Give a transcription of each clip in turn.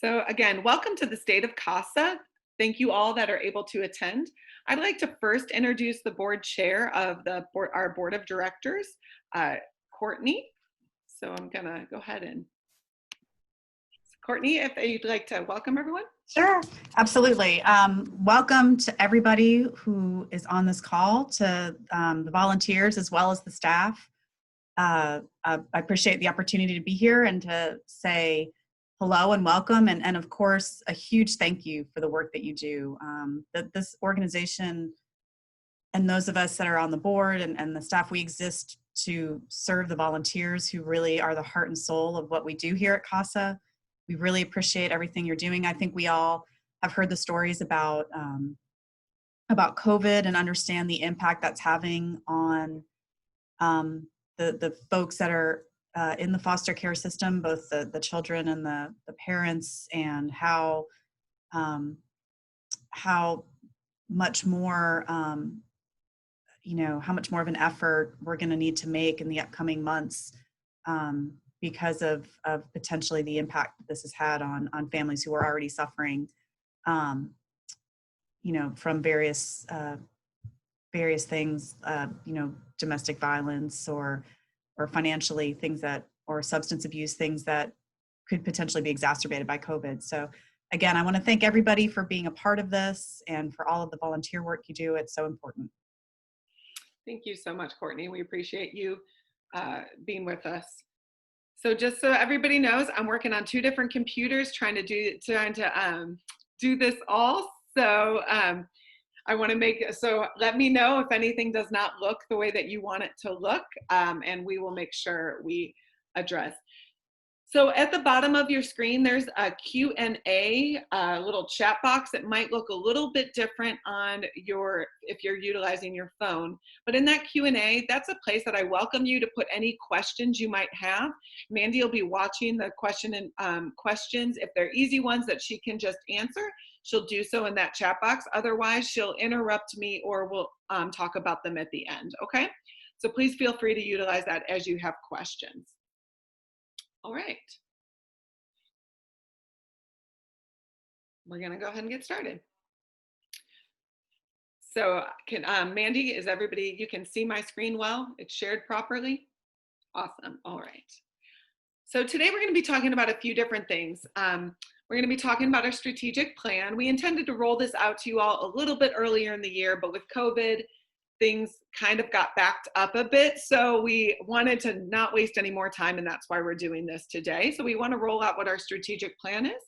So again, welcome to the state of CASA. Thank you all that are able to attend. I'd like to first introduce the board chair of our board of directors, uh, Courtney. So I'm gonna go ahead and, Courtney, if you'd like to welcome everyone. Sure, absolutely. Welcome to everybody who is on this call, to the volunteers as well as the staff. I appreciate the opportunity to be here and to say hello and welcome, and of course, a huge thank you for the work that you do. This organization and those of us that are on the board and the staff, we exist to serve the volunteers who really are the heart and soul of what we do here at CASA. We really appreciate everything you're doing. I think we all have heard the stories about COVID and understand the impact that's having on the folks that are in the foster care system, both the children and the parents, and how much more how much more of an effort we're going to need to make in the upcoming months because of potentially the impact that this has had on families who are already suffering, from various things, domestic violence or financially or substance abuse, things that could potentially be exacerbated by COVID. So again, I want to thank everybody for being a part of this and for all of the volunteer work you do. It's so important. Thank you so much, Courtney. We appreciate you being with us. So just so everybody knows, I'm working on two different computers trying to do this all. So I want to let me know if anything does not look the way that you want it to look, and we will make sure we address. So at the bottom of your screen, there's a Q&A, little chat box. It might look a little bit different if you're utilizing your phone. But in that Q&A, that's a place that I welcome you to put any questions you might have. Mandy will be watching the questions. If they're easy ones that she can just answer, she'll do so in that chat box. Otherwise, she'll interrupt me or we'll talk about them at the end, okay? So please feel free to utilize that as you have questions. All right. We're gonna go ahead and get started. So Mandy, you can see my screen well? It's shared properly? Awesome, all right. So today we're gonna be talking about a few different things. We're gonna be talking about our strategic plan. We intended to roll this out to you all a little bit earlier in the year, but with COVID, things kind of got backed up a bit. So we wanted to not waste any more time, and that's why we're doing this today. So we want to roll out what our strategic plan is.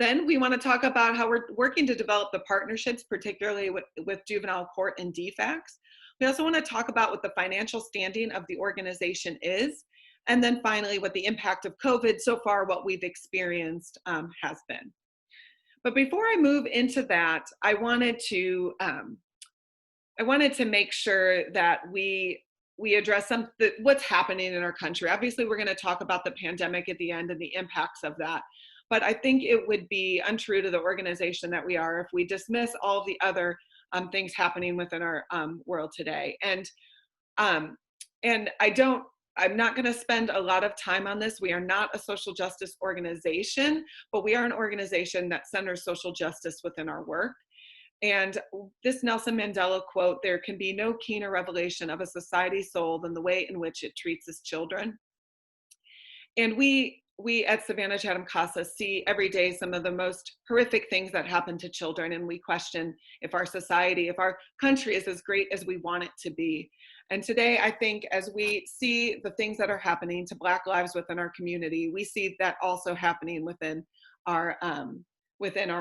Then we want to talk about how we're working to develop the partnerships, particularly with juvenile court and DFACS. We also want to talk about what the financial standing of the organization is. And then finally, what the impact of COVID so far, what we've experienced has been. But before I move into that, I wanted to make sure that we address what's happening in our country. Obviously, we're going to talk about the pandemic at the end and the impacts of that. But I think it would be untrue to the organization that we are if we dismiss all the other things happening within our world today. And I'm not going to spend a lot of time on this. We are not a social justice organization, but we are an organization that centers social justice within our work. And this Nelson Mandela quote, "There can be no keener revelation of a society's soul than the way in which it treats its children." And we at Savannah Chatham CASA see every day some of the most horrific things that happen to children. And we question if our society, if our country is as great as we want it to be. And today, I think as we see the things that are happening to Black lives within our community, we see that also happening within our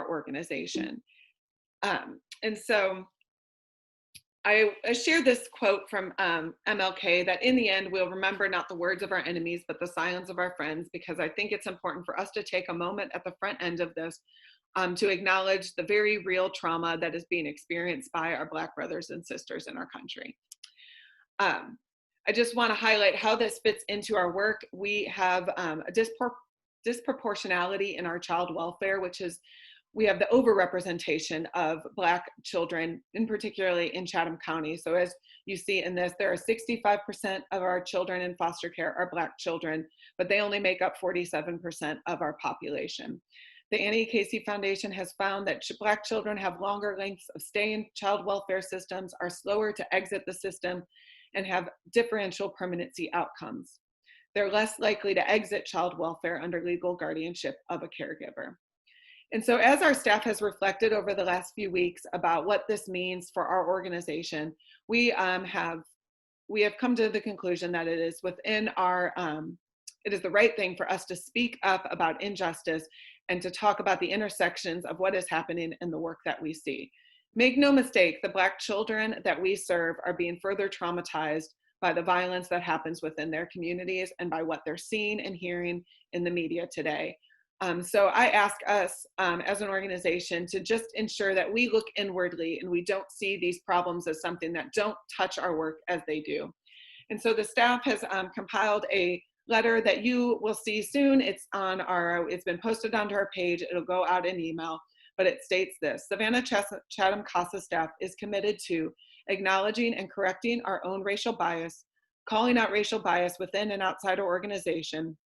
organization. And so I share this quote from MLK, that in the end, we'll remember not the words of our enemies, but the silence of our friends, because I think it's important for us to take a moment at the front end of this to acknowledge the very real trauma that is being experienced by our Black brothers and sisters in our country. I just want to highlight how this fits into our work. We have a disproportionality in our child welfare, which is we have the overrepresentation of Black children, in particularly in Chatham County. So as you see in this, there are 65% of our children in foster care are Black children, but they only make up 47% of our population. The Annie Casey Foundation has found that Black children have longer lengths of stay in child welfare systems, are slower to exit the system, and have differential permanency outcomes. They're less likely to exit child welfare under legal guardianship of a caregiver. And so as our staff has reflected over the last few weeks about what this means for our organization, we have come to the conclusion that it is within our, it is the right thing for us to speak up about injustice and to talk about the intersections of what is happening in the work that we see. Make no mistake, the Black children that we serve are being further traumatized by the violence that happens within their communities and by what they're seeing and hearing in the media today. So I ask us as an organization to just ensure that we look inwardly and we don't see these problems as something that don't touch our work as they do. And so the staff has compiled a letter that you will see soon. It's been posted onto our page. It'll go out in email, but it states this: Savannah Chatham CASA staff is committed to acknowledging and correcting our own racial bias, calling out racial bias within and outside our organization,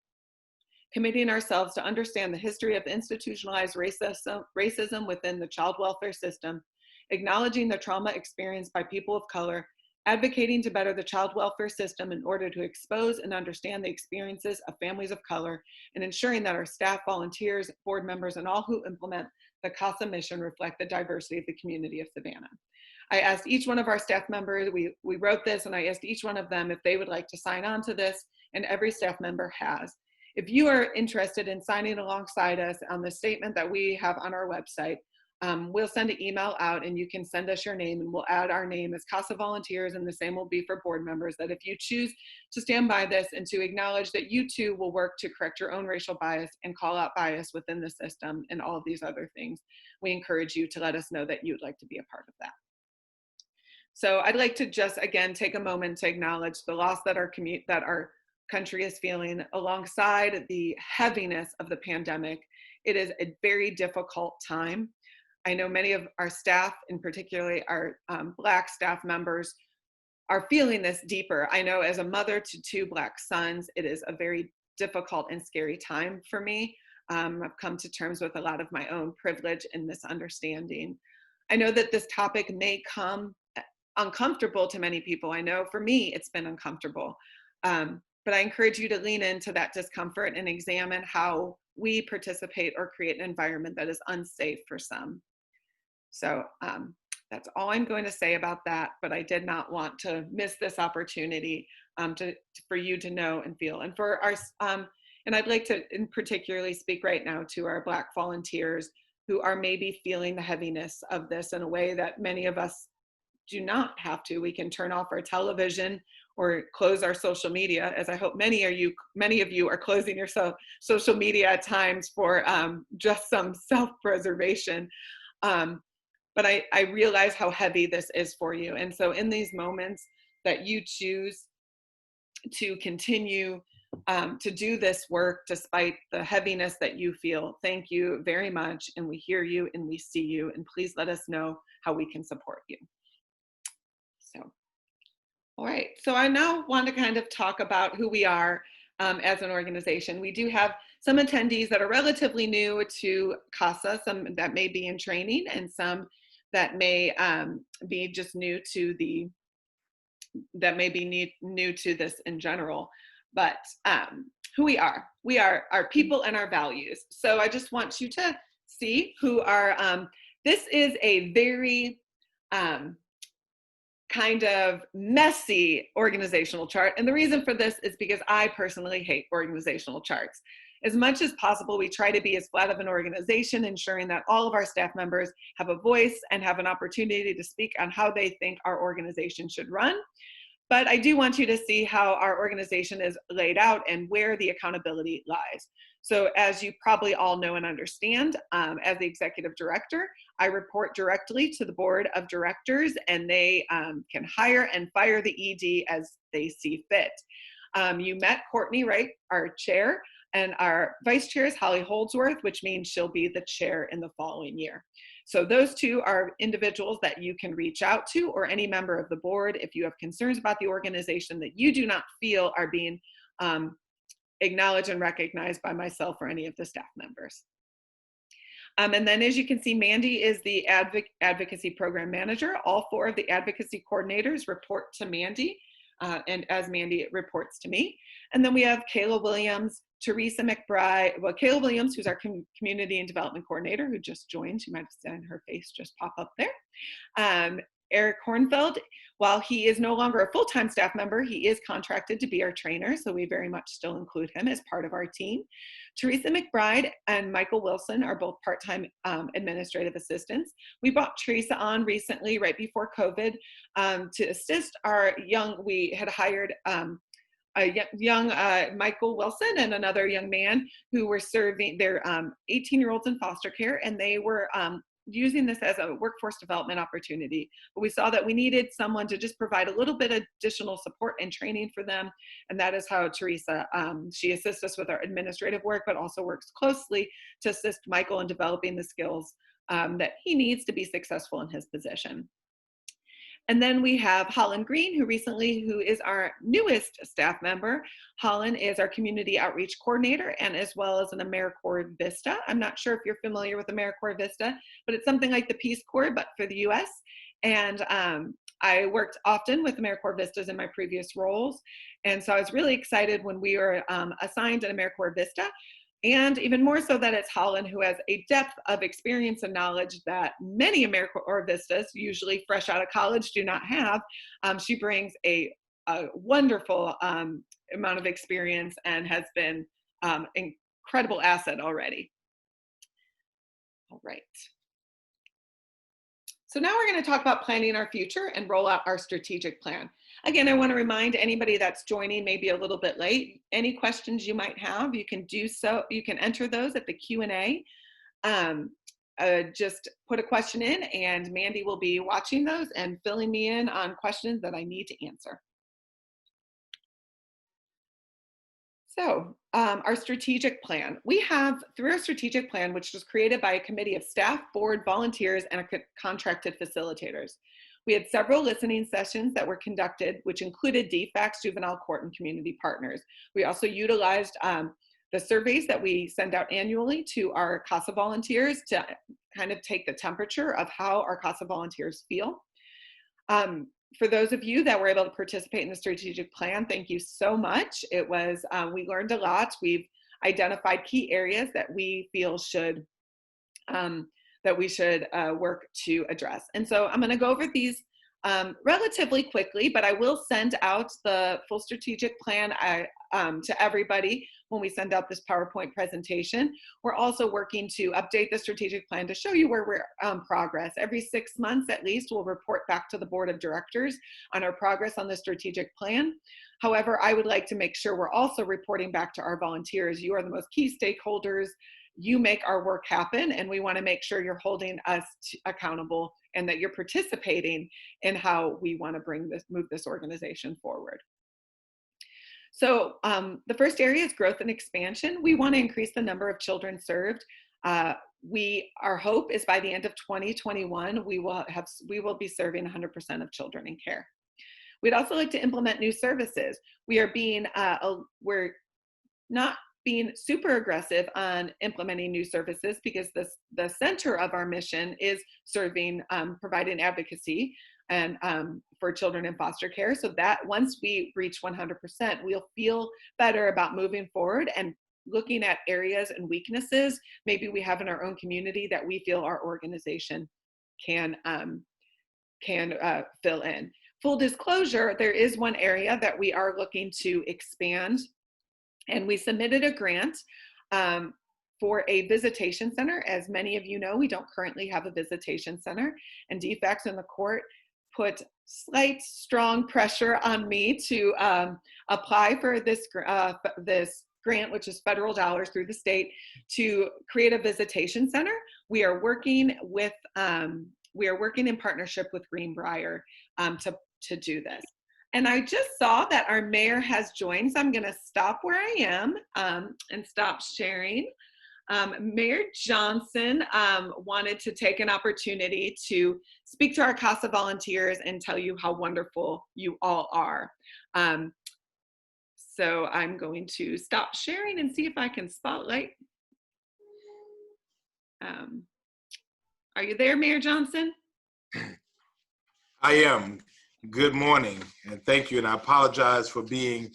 committing ourselves to understand the history of institutionalized racism within the child welfare system, acknowledging the trauma experienced by people of color, advocating to better the child welfare system in order to expose and understand the experiences of families of color, and ensuring that our staff, volunteers, board members, and all who implement the CASA mission reflect the diversity of the community of Savannah. I asked each one of our staff members, we wrote this, and I asked each one of them if they would like to sign on to this, and every staff member has. If you are interested in signing alongside us on the statement that we have on our website, we'll send an email out and you can send us your name and we'll add our name as CASA volunteers, and the same will be for board members, that if you choose to stand by this and to acknowledge that you too will work to correct your own racial bias and call out bias within the system and all of these other things, we encourage you to let us know that you'd like to be a part of that. So I'd like to just again take a moment to acknowledge the loss that our country is feeling alongside the heaviness of the pandemic. It is a very difficult time. I know many of our staff, and particularly our Black staff members, are feeling this deeper. I know as a mother to 2 Black sons, it is a very difficult and scary time for me. I've come to terms with a lot of my own privilege and misunderstanding. I know that this topic may come uncomfortable to many people. I know for me, it's been uncomfortable. But I encourage you to lean into that discomfort and examine how we participate or create an environment that is unsafe for some. So that's all I'm going to say about that, but I did not want to miss this opportunity for you to know and feel. And for our, and I'd like to in particularly speak right now to our Black volunteers who are maybe feeling the heaviness of this in a way that many of us do not have to. We can turn off our television or close our social media, as I hope many of you are closing your social media at times for just some self-preservation. But I realize how heavy this is for you. And so in these moments that you choose to continue to do this work despite the heaviness that you feel, thank you very much. And we hear you and we see you, and please let us know how we can support you. So. All right, so I now want to kind of talk about who we are as an organization. We do have some attendees that are relatively new to CASA, some that may be in training, and some that may be just new to new to this in general. But who we are our people and our values. So I just want you to see who are, this is a very, kind of messy organizational chart. And the reason for this is because I personally hate organizational charts. As much as possible, we try to be as flat of an organization, ensuring that all of our staff members have a voice and have an opportunity to speak on how they think our organization should run. But I do want you to see how our organization is laid out and where the accountability lies. So as you probably all know and understand, as the executive director, I report directly to the board of directors, and they can hire and fire the ED as they see fit. You met Courtney, right, our chair, and our vice chair is Holly Holdsworth, which means she'll be the chair in the following year. So those two are individuals that you can reach out to, or any member of the board if you have concerns about the organization that you do not feel are being acknowledged and recognized by myself or any of the staff members. And then, as you can see, Mandy is the advocacy program manager. All 4 of the advocacy coordinators report to Mandy, and as Mandy, it reports to me. And then we have Kayla Williams, Teresa McBride, well, Kayla Williams, who's our community and development coordinator, who just joined. You might have seen her face just pop up there. Eric Hornfeld, while he is no longer a full-time staff member, he is contracted to be our trainer, so we very much still include him as part of our team. Teresa McBride and Michael Wilson are both part-time administrative assistants. We brought Teresa on recently, right before COVID, to assist our we had hired a young Michael Wilson and another young man who were serving their 18-year-olds in foster care, and they were using this as a workforce development opportunity. But we saw that we needed someone to just provide a little bit of additional support and training for them. And that is how Teresa, she assists us with our administrative work, but also works closely to assist Michael in developing the skills that he needs to be successful in his position. And then we have Holland Green, who is our newest staff member. Holland is our community outreach coordinator, and as well as an AmeriCorps Vista. I'm not sure if you're familiar with AmeriCorps Vista, but it's something like the Peace Corps, but for the US. And I worked often with AmeriCorps Vistas in my previous roles. And so I was really excited when we were assigned an AmeriCorps Vista. And even more so that it's Holland, who has a depth of experience and knowledge that many AmeriCorps Vistas, usually fresh out of college, do not have. She brings a wonderful amount of experience and has been an incredible asset already. All right. So now we're going to talk about planning our future and roll out our strategic plan. Again, I want to remind anybody that's joining maybe a little bit late, any questions you might have, you can do so. You can enter those at the Q&A. Just put a question in, and Mandy will be watching those and filling me in on questions that I need to answer. So our strategic plan. We have, through our strategic plan, which was created by a committee of staff, board, volunteers, and contracted facilitators. We had several listening sessions that were conducted, which included DFACS, juvenile court, and community partners. We also utilized the surveys that we send out annually to our CASA volunteers to kind of take the temperature of how our CASA volunteers feel. For those of you that were able to participate in the strategic plan, thank you so much. It was, we learned a lot. We've identified key areas that we feel should, work to address. And so I'm going to go over these relatively quickly, but I will send out the full strategic plan to everybody when we send out this PowerPoint presentation. We're also working to update the strategic plan to show you where we're progress. Every 6 months at least, we'll report back to the board of directors on our progress on the strategic plan. However, I would like to make sure we're also reporting back to our volunteers. You are the most key stakeholders. You make our work happen, and we want to make sure you're holding us accountable and that you're participating in how we want to move this organization forward. So the first area is growth and expansion. We want to increase the number of children served. Our hope is by the end of 2021, we will be serving 100% of children in care. We'd also like to implement new services. We're not being super aggressive on implementing new services because the center of our mission is serving, providing advocacy and for children in foster care. So that once we reach 100%, we'll feel better about moving forward and looking at areas and weaknesses maybe we have in our own community that we feel our organization can fill in. Full disclosure, there is one area that we are looking to expand, and we submitted a grant for a visitation center. As many of you know, we don't currently have a visitation center, and DFACS in the court put slight, strong pressure on me to apply for this grant, which is federal dollars through the state, to create a visitation center. We are working in partnership with Greenbrier to do this. And I just saw that our mayor has joined, so I'm going to stop where I am and stop sharing. Mayor Johnson wanted to take an opportunity to speak to our CASA volunteers and tell you how wonderful you all are. So I'm going to stop sharing and see if I can spotlight. Are you there, Mayor Johnson? I am. Good morning, and thank you. And I apologize for being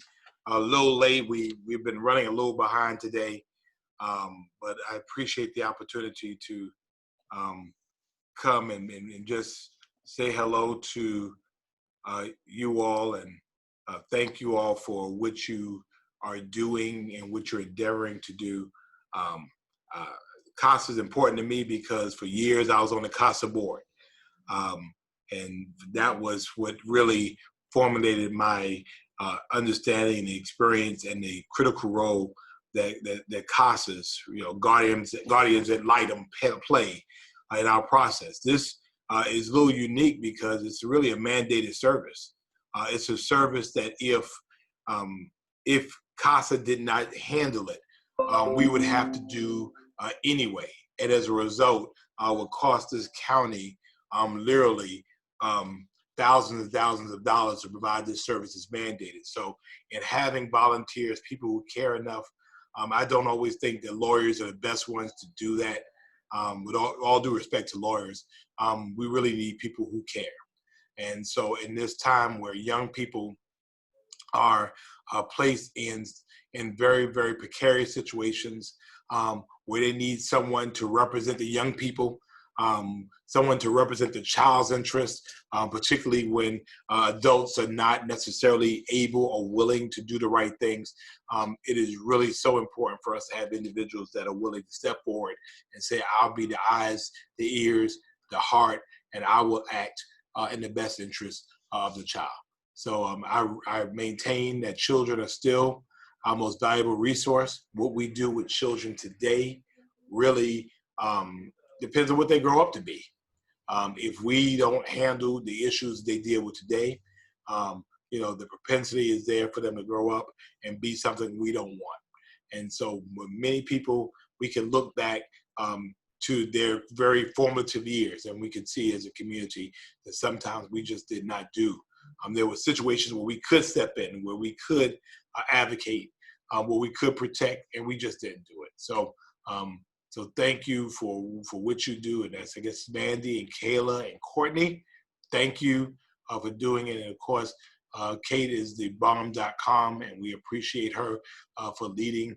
a little late. We've been running a little behind today, but I appreciate the opportunity to come and just say hello to you all, and thank you all for what you are doing and what you're endeavoring to do. CASA is important to me because for years I was on the CASA board. And that was what really formulated my understanding, the experience, and the critical role that CASAs, guardians ad litem play in our process. This is a little unique because it's really a mandated service. It's a service that if CASA did not handle it, we would have to do anyway. And as a result, would cost this county literally thousands and thousands of dollars to provide this service is mandated. So in having volunteers, people who care enough, I don't always think that lawyers are the best ones to do that. With all due respect to lawyers, we really need people who care. And so in this time where young people are placed in very, very precarious situations, where they need someone to represent the young people, someone to represent the child's interest, particularly when adults are not necessarily able or willing to do the right things. It is really so important for us to have individuals that are willing to step forward and say, I'll be the eyes, the ears, the heart, and I will act in the best interest of the child. So I maintain that children are still our most valuable resource. What we do with children today really depends on what they grow up to be. If we don't handle the issues they deal with today, the propensity is there for them to grow up and be something we don't want. And so with many people, we can look back to their very formative years, and we can see as a community that sometimes we just did not do. There were situations where we could step in, where we could advocate, where we could protect, and we just didn't do it. So thank you for what you do. And that's, I guess, Mandy and Kayla and Courtney. Thank you for doing it. And of course, Kate is the bomb.com, and we appreciate her for leading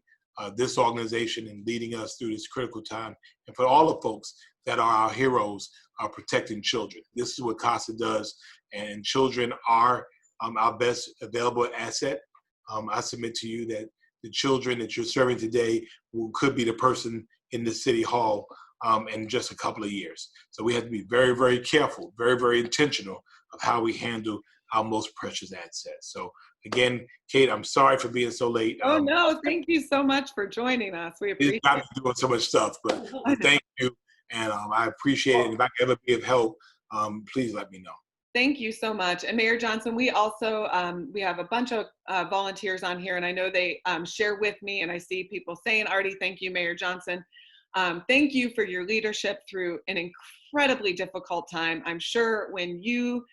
this organization and leading us through this critical time. And for all the folks that are our heroes protecting children. This is what CASA does, and children are our best available asset. I submit to you that the children that you're serving today could be the person in the city hall in just a couple of years. So we have to be very, very careful, very, very intentional of how we handle our most precious assets. So again, Kate, I'm sorry for being so late. Oh, no, thank you so much for joining us. We appreciate it. I'm doing so much stuff, but thank you. And I appreciate it. If I can ever be of help, please let me know. Thank you so much. And Mayor Johnson, we also, we have a bunch of volunteers on here, and I know they share with me, and I see people saying, Artie, thank you, Mayor Johnson. Thank you for your leadership through an incredibly difficult time. I'm sure when you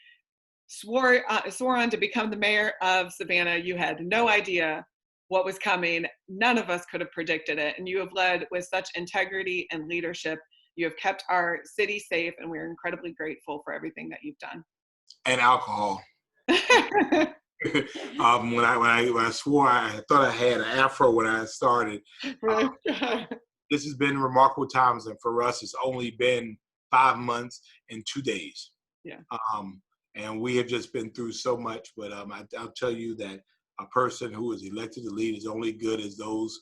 swore on to become the mayor of Savannah, you had no idea what was coming. None of us could have predicted it. And you have led with such integrity and leadership. You have kept our city safe, and we're incredibly grateful for everything that you've done. And alcohol. When I swore, I thought I had an afro when I started. This has been remarkable times, and for us, it's only been 5 months and 2 days. Yeah. And we have just been through so much. But I'll tell you that a person who is elected to lead is only good as those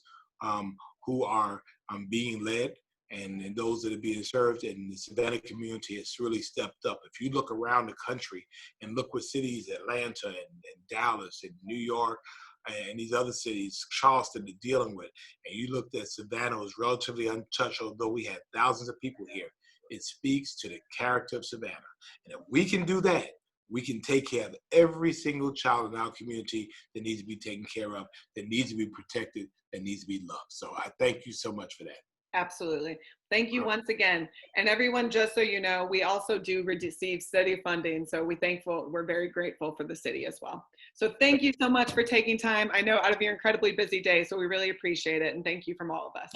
who are being led, and those that are being served. And the Savannah community has really stepped up. If you look around the country and look what cities, Atlanta and Dallas and New York and these other cities, Charleston, are dealing with, and you looked at Savannah was relatively untouched, although we had thousands of people here, it speaks to the character of Savannah. And if we can do that, we can take care of every single child in our community that needs to be taken care of, that needs to be protected, that needs to be loved. So I thank you so much for that. Absolutely. Thank you once again. And everyone, just so you know, we also do receive city funding. So we're very grateful for the city as well. So thank you so much for taking time. I know out of your incredibly busy day, so we really appreciate it. And thank you from all of us.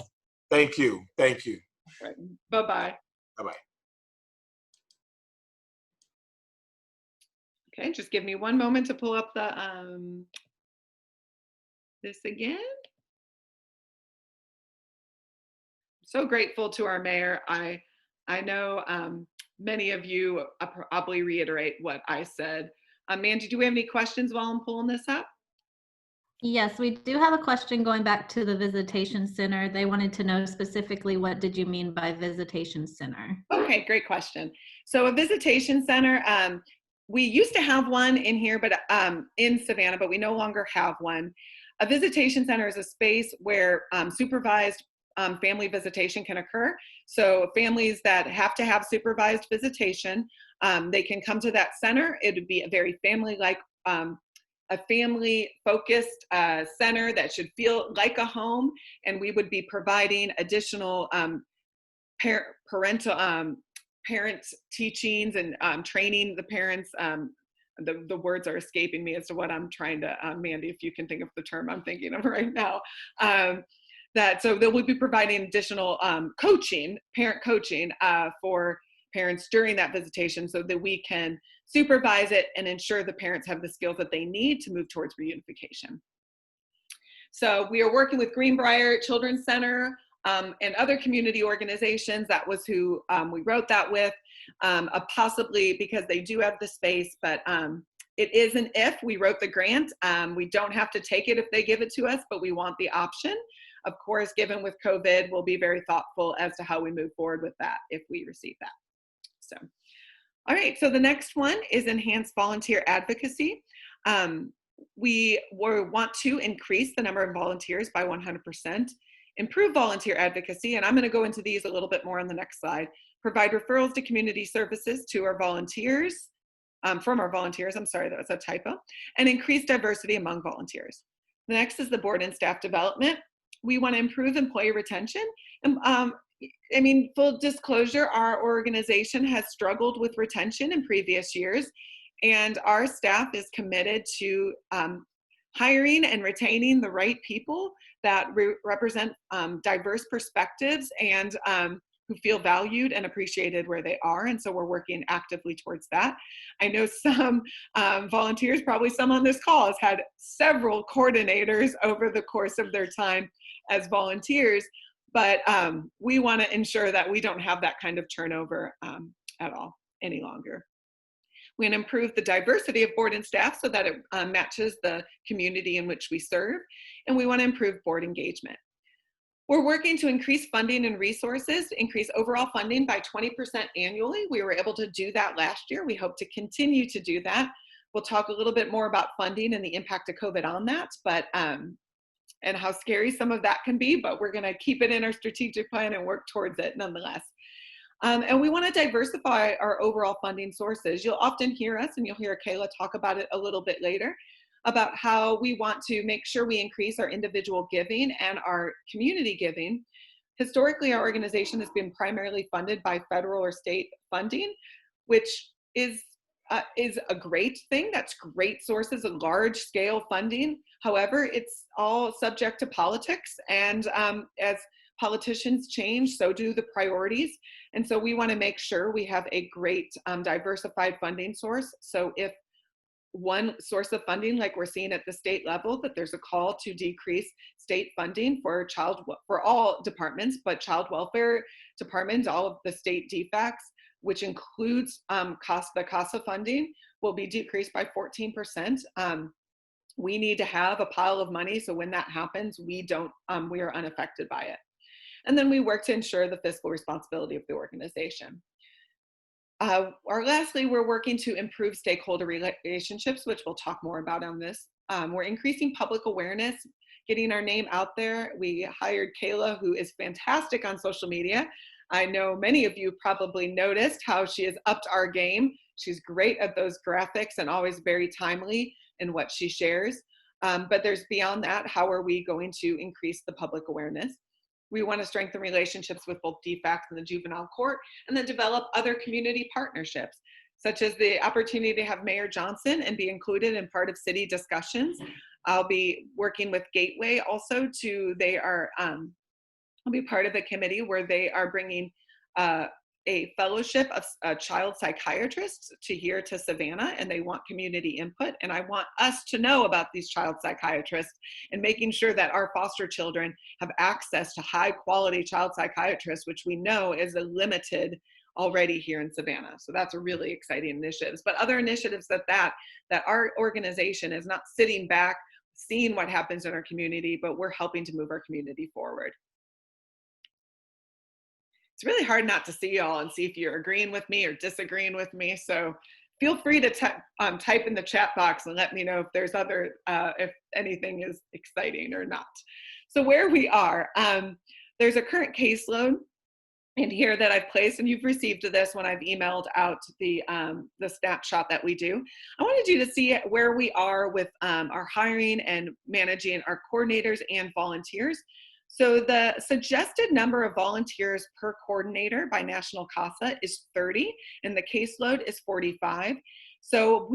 Thank you. Thank you. Right. Bye-bye. Bye-bye. Okay, just give me one moment to pull up the this again. So grateful to our mayor. I know many of you probably reiterate what I said. Mandy, do we have any questions while I'm pulling this up? Yes, we do have a question going back to the visitation center. They wanted to know specifically, what did you mean by visitation center? Okay, great question. So a visitation center, we used to have one in here, but in Savannah, but we no longer have one. A visitation center is a space where supervised family visitation can occur. So families that have to have supervised visitation, they can come to that center. It would be a very family-like, a family-focused center that should feel like a home, and we would be providing additional parent teachings and training the parents. The words are escaping me as to what I'm trying to, Mandy, if you can think of the term I'm thinking of right now. So they will be providing additional parent coaching for parents during that visitation so that we can supervise it and ensure the parents have the skills that they need to move towards reunification. So we are working with Greenbrier Children's Center and other community organizations. That was who we wrote that with, possibly because they do have the space, but it is an if. We wrote the grant. We don't have to take it if they give it to us, but we want the option. Of course, given with COVID, we'll be very thoughtful as to how we move forward with that if we receive that. So, all right, so the next one is enhanced volunteer advocacy. We want to increase the number of volunteers by 100%, improve volunteer advocacy, and I'm going to go into these a little bit more on the next slide, provide referrals to community services to our volunteers, from our volunteers, I'm sorry, that was a typo, and increase diversity among volunteers. The next is the board and staff development. We want to improve employee retention. I mean, full disclosure, our organization has struggled with retention in previous years, and our staff is committed to hiring and retaining the right people that represent diverse perspectives and who feel valued and appreciated where they are. And so we're working actively towards that. I know some volunteers, probably some on this call, has had several coordinators over the course of their time as volunteers, but we want to ensure that we don't have that kind of turnover at all any longer. We want to improve the diversity of board and staff so that it matches the community in which we serve, and we want to improve board engagement. We're working to increase funding and resources, increase overall funding by 20% annually. We were able to do that last year. We hope to continue to do that. We'll talk a little bit more about funding and the impact of COVID on that, but and how scary some of that can be, but we're gonna keep it in our strategic plan and work towards it nonetheless. And we wanna diversify our overall funding sources. You'll often hear us, and you'll hear Kayla talk about it a little bit later, about how we want to make sure we increase our individual giving and our community giving. Historically, our organization has been primarily funded by federal or state funding, which is a great thing. That's great sources of large scale funding. However, it's all subject to politics, and as politicians change, so do the priorities. And so we want to make sure we have a great diversified funding source. So if one source of funding, like we're seeing at the state level, that there's a call to decrease state funding for all departments, but child welfare departments, all of the state DFACs, which includes the CASA funding, will be decreased by 14%. We need to have a pile of money, so when that happens, we are unaffected by it. And then we work to ensure the fiscal responsibility of the organization. Lastly, we're working to improve stakeholder relationships, which we'll talk more about on this. We're increasing public awareness, getting our name out there. We hired Kayla, who is fantastic on social media. I know many of you probably noticed how she has upped our game. She's great at those graphics and always very timely in what she shares. But there's beyond that, how are we going to increase the public awareness? We want to strengthen relationships with both DFACS and the juvenile court, and then develop other community partnerships, such as the opportunity to have Mayor Johnson and be included in part of city discussions. I'll be working with Gateway also I'll be part of a committee where they are bringing a fellowship of child psychiatrists here to Savannah, and they want community input. And I want us to know about these child psychiatrists and making sure that our foster children have access to high quality child psychiatrists, which we know is a limited already here in Savannah. So that's a really exciting initiatives. But other initiatives that our organization is not sitting back, seeing what happens in our community, but we're helping to move our community forward. It's really hard not to see y'all and see if you're agreeing with me or disagreeing with me. So feel free to type in the chat box and let me know if there's if anything is exciting or not. So where we are, there's a current caseload in here that I've placed, and you've received this when I've emailed out the snapshot that we do. I wanted you to see where we are with our hiring and managing our coordinators and volunteers. So the suggested number of volunteers per coordinator by National CASA is 30, and the caseload is 45. So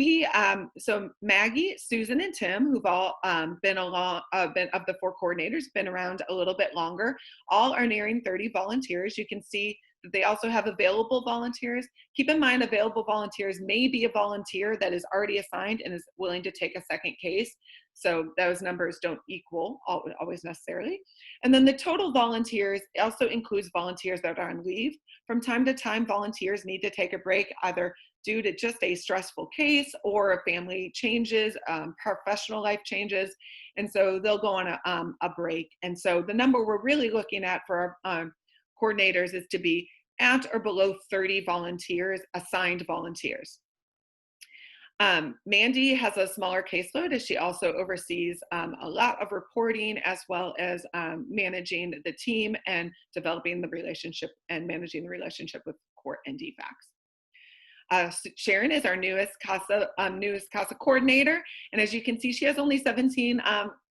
so Maggie, Susan, and Tim, who've all been of the 4 coordinators, been around a little bit longer, all are nearing 30 volunteers. You can see that they also have available volunteers. Keep in mind, available volunteers may be a volunteer that is already assigned and is willing to take a second case. So those numbers don't equal always necessarily. And then the total volunteers also includes volunteers that are on leave. From time to time, volunteers need to take a break, either due to just a stressful case or family changes, professional life changes. And so they'll go on a break. And so the number we're really looking at for our coordinators is to be at or below 30 volunteers, assigned volunteers. Mandy has a smaller caseload as she also oversees a lot of reporting, as well as managing the team and developing the relationship and managing the relationship with court and DFACS. Sharon is our newest CASA coordinator, and as you can see, she has only 17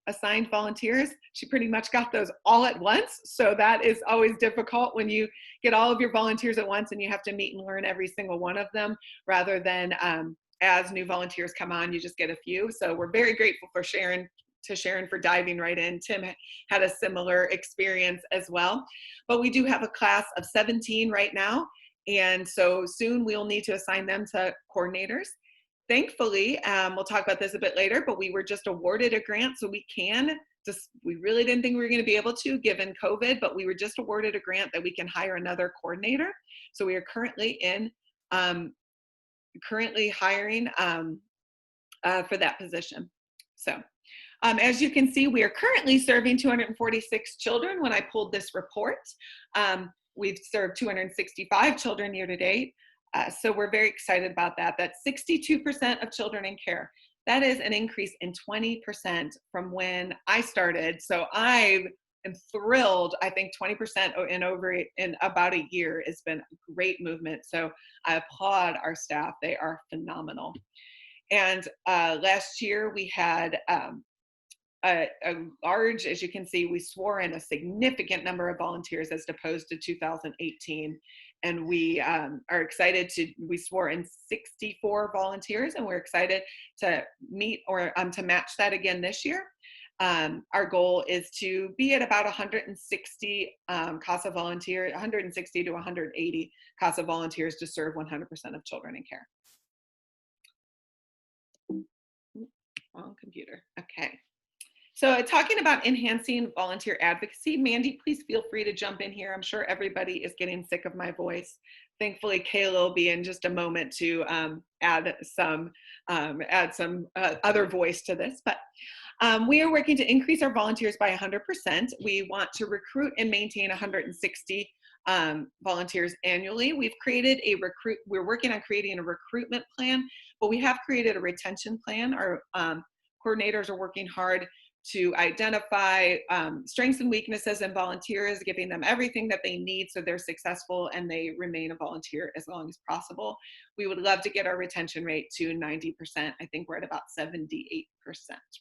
assigned volunteers. She pretty much got those all at once, so that is always difficult when you get all of your volunteers at once and you have to meet and learn every single one of them, rather than as new volunteers come on, you just get a few. So we're very grateful for Sharon for diving right in. Tim had a similar experience as well. But we do have a class of 17 right now, and so soon we'll need to assign them to coordinators. Thankfully, we'll talk about this a bit later, but we were just awarded a grant, so we really didn't think we were going to be able to given COVID, but we were just awarded a grant that we can hire another coordinator. So we are currently hiring for that position. So as you can see, we are currently serving 246 children. When I pulled this report, we've served 265 children year to date. So we're very excited about that. That's 62% of children in care. That is an increase in 20% from when I started. So I am thrilled. I think 20% in about a year has been a great movement. So I applaud our staff. They are phenomenal. And last year we had a large, as you can see, we swore in a significant number of volunteers as opposed to 2018. And we are excited we swore in 64 volunteers, and we're excited to meet or to match that again this year. Our goal is to be at about 160 CASA volunteers, 160 to 180 CASA volunteers to serve 100% of children in care. Wrong computer. Okay. So talking about enhancing volunteer advocacy, Mandy, please feel free to jump in here. I'm sure everybody is getting sick of my voice. Thankfully, Kayla will be in just a moment to add some other voice to this. But we are working to increase our volunteers by 100%. We want to recruit and maintain 160 volunteers annually. We're working on creating a recruitment plan, but we have created a retention plan. Our coordinators are working hard to identify strengths and weaknesses in volunteers, giving them everything that they need so they're successful and they remain a volunteer as long as possible. We would love to get our retention rate to 90%. I think we're at about 78%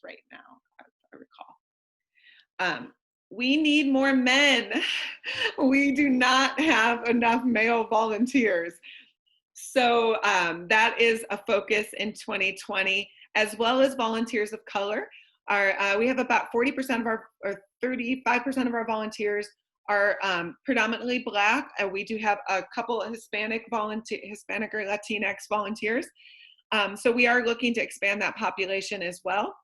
right now, as I recall. We need more men. We do not have enough male volunteers. So that is a focus in 2020, as well as volunteers of color. We have about 40% of our, or 35% of our volunteers are predominantly Black. We do have a couple of Hispanic or Latinx volunteers. So we are looking to expand that population as well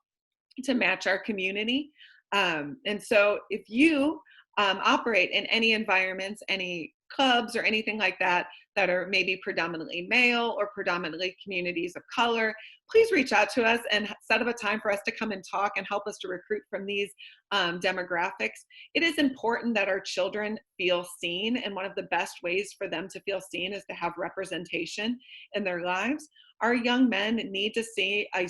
to match our community. And so if you operate in any environments, any clubs or anything like that, that are maybe predominantly male or predominantly communities of color, please reach out to us and set up a time for us to come and talk and help us to recruit from these demographics. It is important that our children feel seen, and one of the best ways for them to feel seen is to have representation in their lives. Our young men need to see a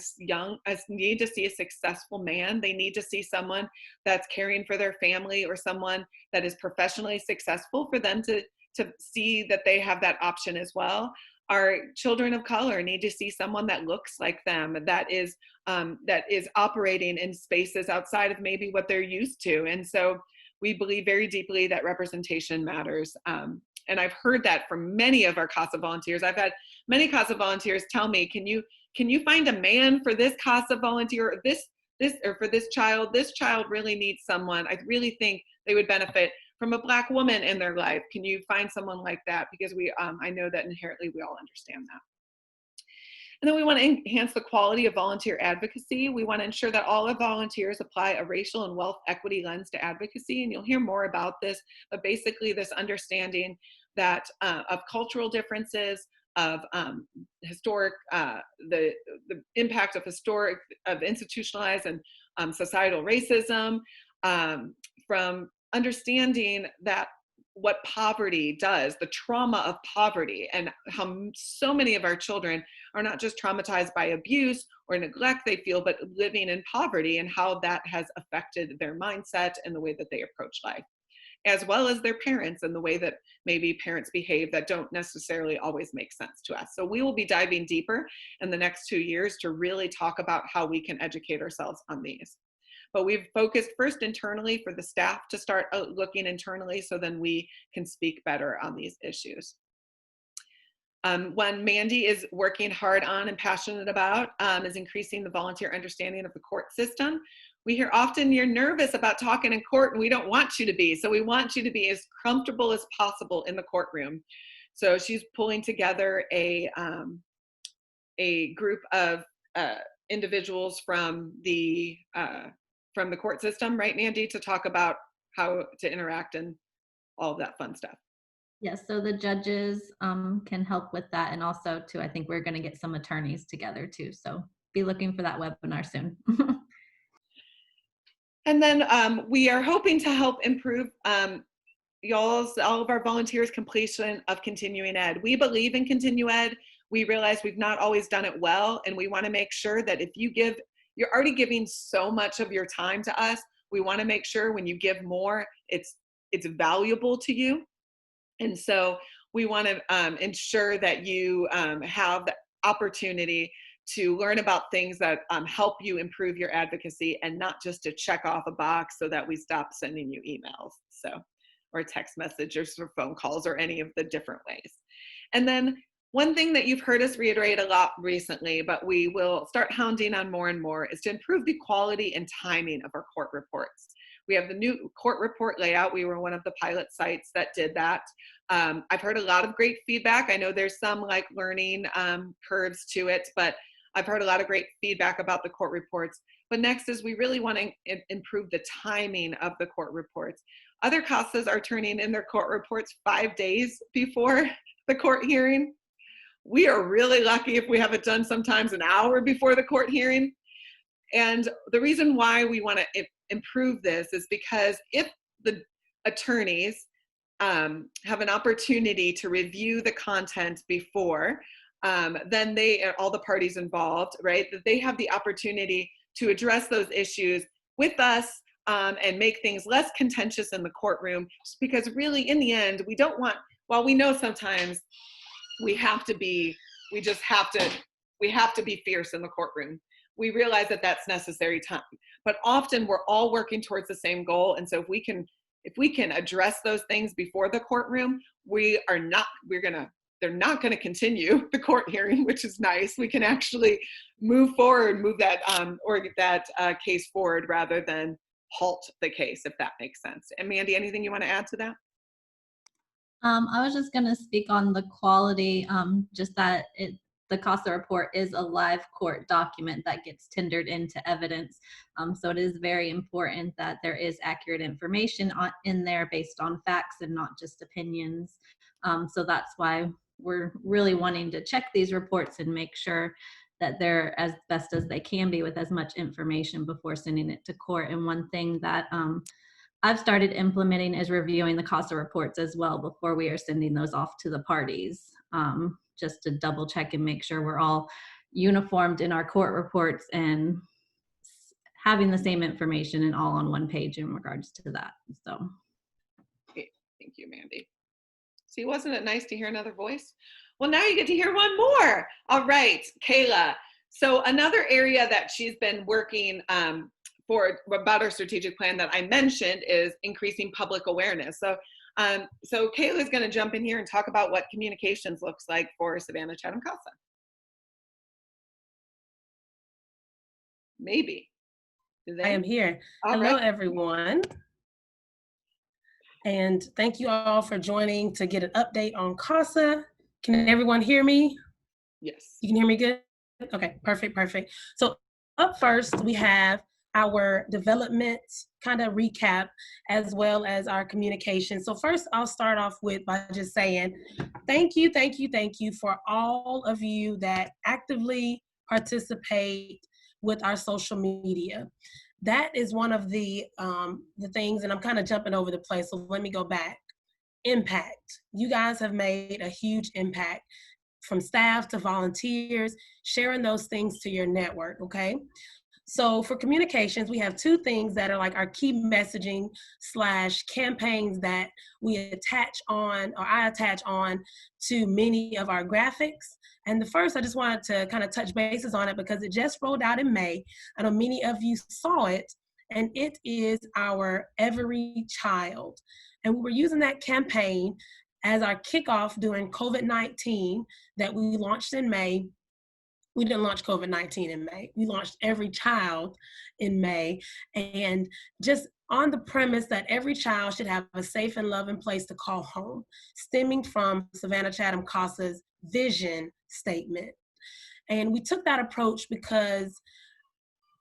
successful man. They need to see someone that's caring for their family, or someone that is professionally successful, for them to see that they have that option as well. Our children of color need to see someone that looks like them, that is operating in spaces outside of maybe what they're used to. And so we believe very deeply that representation matters. And I've heard that from many of our CASA volunteers. I've had many CASA volunteers tell me, can you find a man for this CASA volunteer, or this or for this child? This child really needs someone. I really think they would benefit from a Black woman in their life. Can you find someone like that? Because I know that inherently we all understand that. And then we want to enhance the quality of volunteer advocacy. We want to ensure that all our volunteers apply a racial and wealth equity lens to advocacy. And you'll hear more about this, but basically this understanding that of cultural differences, of historic, the impact of institutionalized and societal racism, from understanding that what poverty does, the trauma of poverty, and how so many of our children are not just traumatized by abuse or neglect they feel, but living in poverty, and how that has affected their mindset and the way that they approach life, as well as their parents and the way that maybe parents behave that don't necessarily always make sense to us. So we will be diving deeper in the next 2 years to really talk about how we can educate ourselves on these. But we've focused first internally for the staff to start looking internally, so then we can speak better on these issues. One Mandy is working hard on and passionate about is increasing the volunteer understanding of the court system. We hear often, you're nervous about talking in court, and we don't want you to be. So we want you to be as comfortable as possible in the courtroom. So she's pulling together a group of individuals from the court system, right, Mandy, to talk about how to interact and all of that fun stuff. Yes, so the judges can help with that, and also too, I think we're going to get some attorneys together too. So be looking for that webinar soon. And then we are hoping to help improve all of our volunteers' completion of continuing ed. We believe in continue ed. We realize we've not always done it well, and we want to make sure that if you're already giving so much of your time to us, we want to make sure when you give more, it's valuable to you. And so we want to ensure that you have the opportunity to learn about things that help you improve your advocacy, and not just to check off a box so that we stop sending you emails, or text messages or phone calls or any of the different ways. And then one thing that you've heard us reiterate a lot recently, but we will start hounding on more and more, is to improve the quality and timing of our court reports. We have the new court report layout. We were one of the pilot sites that did that. I've heard a lot of great feedback. I know there's some learning curves to it, but I've heard a lot of great feedback about the court reports. But next is we really want to improve the timing of the court reports. Other CASAs are turning in their court reports 5 days before the court hearing. We are really lucky if we have it done sometimes an hour before the court hearing. And the reason why we want to improve this is because if the attorneys have an opportunity to review the content before, then all the parties involved, right, that they have the opportunity to address those issues with us and make things less contentious in the courtroom, because really in the end, we don't want, while we know sometimes we have to be fierce in the courtroom. We realize that that's necessary time, but often we're all working towards the same goal. And so if we can address those things before the courtroom, they're not going to continue the court hearing, which is nice. We can actually move forward, move that case forward rather than halt the case, if that makes sense. And Mandy, anything you want to add to that? I was just going to speak on the quality, just that the CASA report is a live court document that gets tendered into evidence. So it is very important that there is accurate information in there based on facts and not just opinions. So that's why we're really wanting to check these reports and make sure that they're as best as they can be with as much information before sending it to court. And one thing that I've started implementing is reviewing the CASA reports as well before we are sending those off to the parties, just to double check and make sure we're all uniformed in our court reports and having the same information and all on one page in regards to that. So, thank you, Mandy. See, wasn't it nice to hear another voice? Well, now you get to hear one more. All right, Kayla. So another area that she's been working about our strategic plan that I mentioned is increasing public awareness. So Kayla is going to jump in here and talk about what communications looks like for Savannah Chatham CASA. Maybe. I am here. Hello, everyone. And thank you all for joining to get an update on CASA. Can everyone hear me? Yes. You can hear me good? Okay, perfect. So up first, we have our development kind of recap as well as our communication. So first, I'll start off by just saying thank you for all of you that actively participate with our social media. That is one of the things, and I'm kind of jumping over the place, so let me go back. Impact. You guys have made a huge impact, from staff to volunteers, sharing those things to your network, okay? So for communications, we have two things that are like our key messaging / campaigns that we attach on, or I attach on to many of our graphics. And the first, I just wanted to kind of touch bases on it because it just rolled out in May. I know many of you saw it, and it is our Every Child. And we were using that campaign as our kickoff during COVID-19 that we launched in May. We didn't launch COVID-19 in May. We launched Every Child in May. And just on the premise that every child should have a safe and loving place to call home, stemming from Savannah Chatham CASA's vision statement. And we took that approach because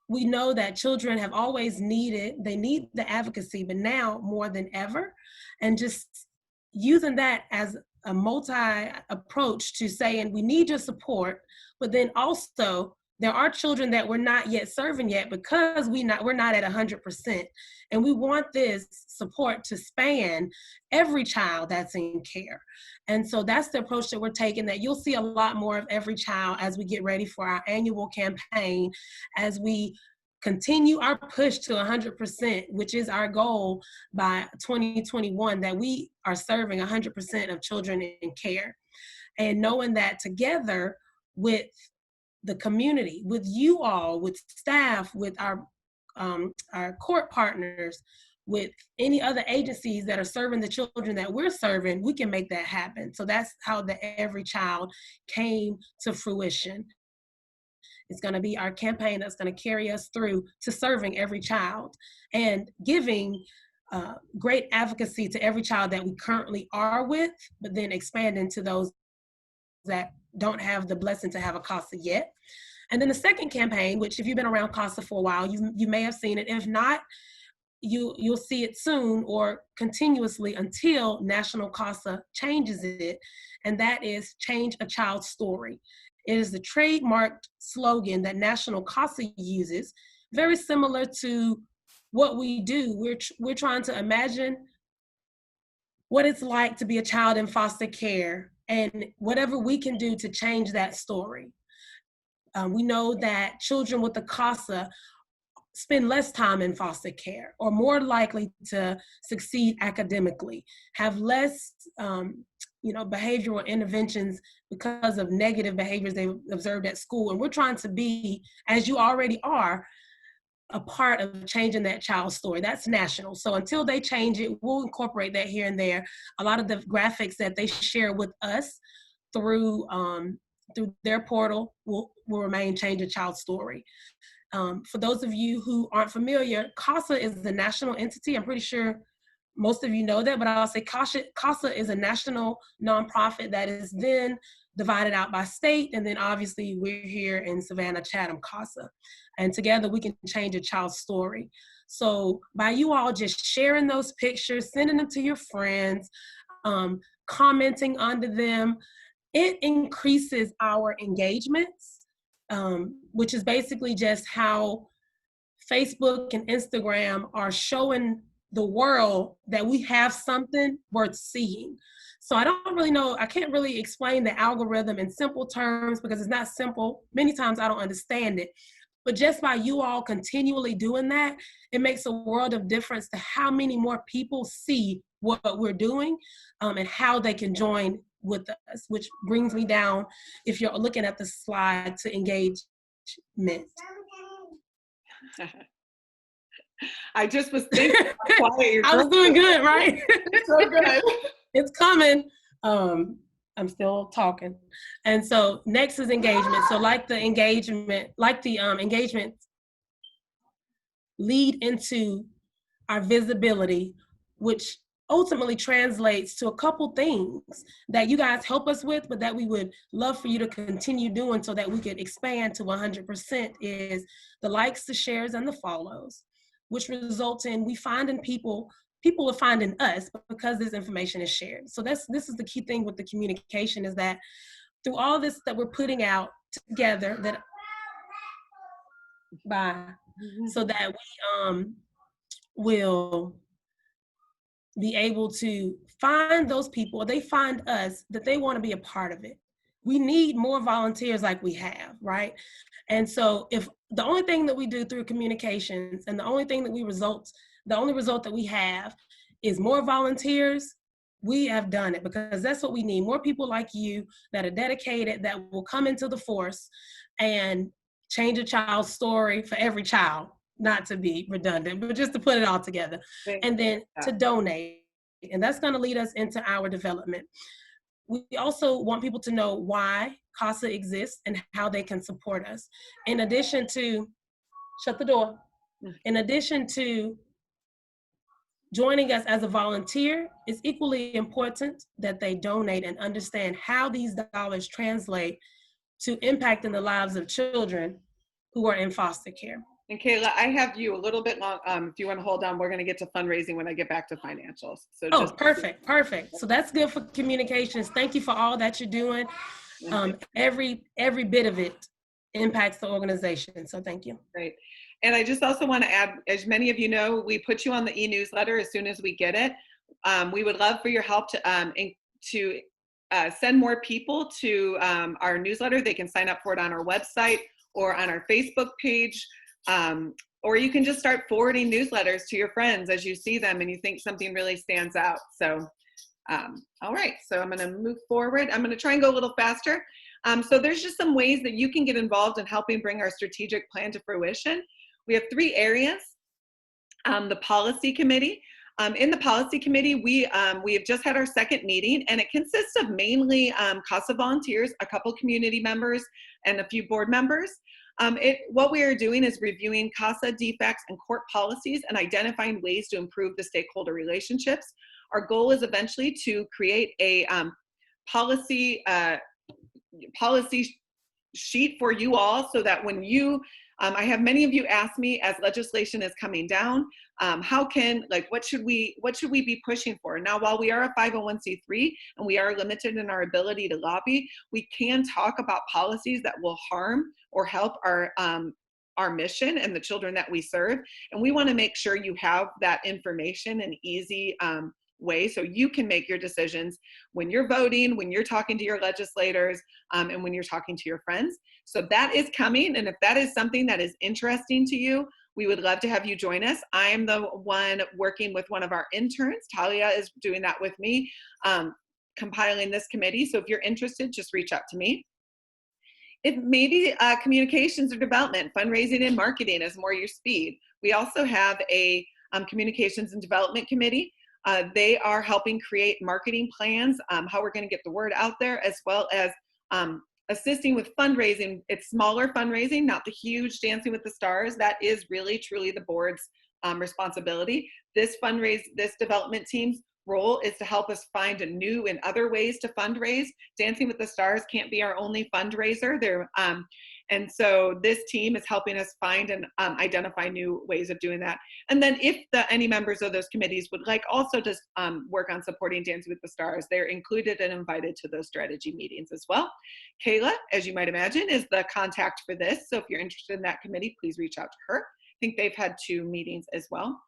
we know that children have always need the advocacy, but now more than ever. And just using that as a multi-approach to saying we need your support, but then also there are children that we're not yet serving yet because we're not at 100%. And we want this support to span every child that's in care. And so that's the approach that we're taking, that you'll see a lot more of Every Child as we get ready for our annual campaign, as we continue our push to 100%, which is our goal by 2021, that we are serving 100% of children in care. And knowing that together with the community, with you all, with staff, with our court partners, with any other agencies that are serving the children that we're serving, we can make that happen. So that's how the Every Child came to fruition. It's going to be our campaign that's going to carry us through to serving every child and giving great advocacy to every child that we currently are with, but then expanding to those that don't have the blessing to have a CASA yet. And then the second campaign, which if you've been around CASA for a while, you may have seen it. If not, you'll see it soon or continuously until National CASA changes it, and that is Change a Child's Story. It is the trademarked slogan that National CASA uses, very similar to what we do. We're trying to imagine what it's like to be a child in foster care and whatever we can do to change that story. We know that children with the CASA spend less time in foster care, or more likely to succeed academically, have less behavioral interventions because of negative behaviors they observed at school. And we're trying to be, as you already are, a part of changing that child's story. That's national. So until they change it, we'll incorporate that here and there. A lot of the graphics that they share with us through their portal will remain Change a Child's Story. For those of you who aren't familiar, CASA is the national entity. I'm pretty sure most of you know that, but I'll say CASA is a national nonprofit that is then divided out by state, and then obviously we're here in Savannah, Chatham, CASA. And together we can change a child's story. So by you all just sharing those pictures, sending them to your friends, commenting under them, it increases our engagements, which is basically just how Facebook and Instagram are showing the world that we have something worth seeing. So I don't really know, I can't really explain the algorithm in simple terms because it's not simple. Many times I don't understand it. But just by you all continually doing that, it makes a world of difference to how many more people see what we're doing, and how they can join with us, which brings me down, if you're looking at the slide, to engagement. I just was thinking how quiet I was doing good, right? So good. It's coming. I'm still talking. And so next is engagement. So engagement lead into our visibility, which ultimately translates to a couple things that you guys help us with, but that we would love for you to continue doing so that we could expand to 100%, is the likes, the shares, and the follows, which results in people are finding us because this information is shared. So this is the key thing with the communication, is that through all this that we're putting out together, so that we will be able to find those people, or they find us, that they want to be a part of it. We need more volunteers like we have, right? And so if the only thing that we do through communications, and the only result that we have is more volunteers, we have done it, because that's what we need. More people like you that are dedicated, that will come into the force and change a child's story for every child, not to be redundant, but just to put it all together. And then to donate. And that's going to lead us into our development. We also want people to know why CASA exists and how they can support us. In addition to, shut the door. In addition to joining us as a volunteer, it's equally important that they donate and understand how these dollars translate to impacting the lives of children who are in foster care. And Kayla, I have you a little bit long. If you want to hold on, we're going to get to fundraising when I get back to financials. So perfect. So that's good for communications. Thank you for all that you're doing. Every bit of it impacts the organization. So thank you. Great. And I just also want to add, as many of you know, we put you on the e-newsletter as soon as we get it. We would love for your help to send more people to our newsletter. They can sign up for it on our website or on our Facebook page. Or you can just start forwarding newsletters to your friends as you see them and you think something really stands out. So, all right, so I'm going to move forward. I'm going to try and go a little faster. So there's just some ways that you can get involved in helping bring our strategic plan to fruition. We have 3 areas. The policy committee. In the policy committee, we have just had our second meeting, and it consists of mainly CASA volunteers, a couple community members, and a few board members. What we are doing is reviewing CASA defects and court policies and identifying ways to improve the stakeholder relationships. Our goal is eventually to create a policy sheet for you all, so that when you, I have many of you ask me, as legislation is coming down, what should we be pushing for? Now, while we are a 501c3 and we are limited in our ability to lobby, we can talk about policies that will harm or help our mission and the children that we serve. And we want to make sure you have that information in easy way, so you can make your decisions when you're voting, when you're talking to your legislators, and when you're talking to your friends. So that is coming. And if that is something that is interesting to you, We would love to have you join us. I am the one working with one of our interns. Talia is doing that with me, compiling this committee. So if you're interested, just reach out to me. It may be communications or development, fundraising and marketing is more your speed. We also have a communications and development committee. They are helping create marketing plans, how we're going to get the word out there, as well as assisting with fundraising. It's smaller fundraising, not the huge Dancing with the Stars. That is really, truly the board's responsibility. This development team's role is to help us find new and other ways to fundraise. Dancing with the Stars can't be our only fundraiser. And so this team is helping us find and identify new ways of doing that. And then if any members of those committees would like also to work on supporting Dancing with the Stars, they're included and invited to those strategy meetings as well. Kayla, as you might imagine, is the contact for this. So if you're interested in that committee, please reach out to her. I think they've had 2 meetings as well.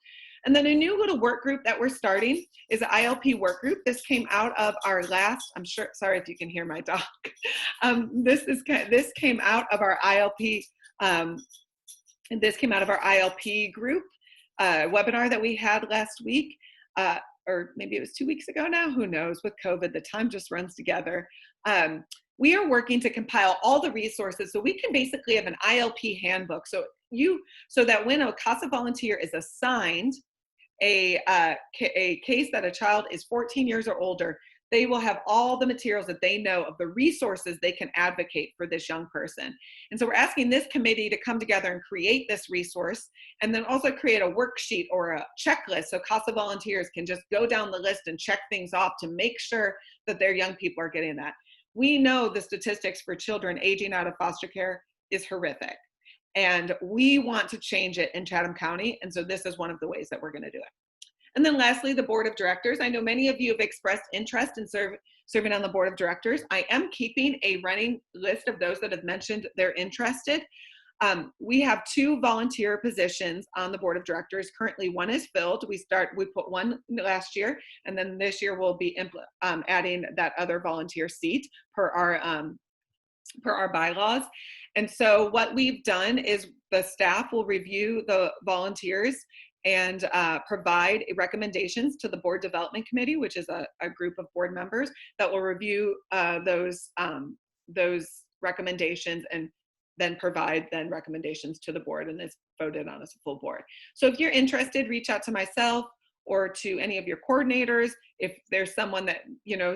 And then a new little work group that we're starting is an ILP work group. This came out of our last, I'm sure, sorry if you can hear my dog. This came out of our ILP, group webinar that we had last week, or maybe it was 2 weeks ago now, who knows, with COVID, the time just runs together. We are working to compile all the resources so we can basically have an ILP handbook. So that when a CASA volunteer is assigned a case that a child is 14 years or older, they will have all the materials that they know of the resources they can advocate for this young person. And so we're asking this committee to come together and create this resource, and then also create a worksheet or a checklist so CASA volunteers can just go down the list and check things off to make sure that their young people are getting that. We know the statistics for children aging out of foster care is horrific, and we want to change it in Chatham County. And so this is one of the ways that we're going to do it. And then lastly, the board of directors. I know many of you have expressed interest in serving on the board of directors. I am keeping a running list of those that have mentioned they're interested. We have 2 volunteer positions on the board of directors. Currently, one is filled. We put one last year, and then this year we'll be adding that other volunteer seat per our bylaws. And so what we've done is the staff will review the volunteers and provide recommendations to the board development committee, which is a group of board members that will review those recommendations and then provide recommendations to the board, and it's voted on as a full board. So if you're interested, reach out to myself or to any of your coordinators. If there's someone that,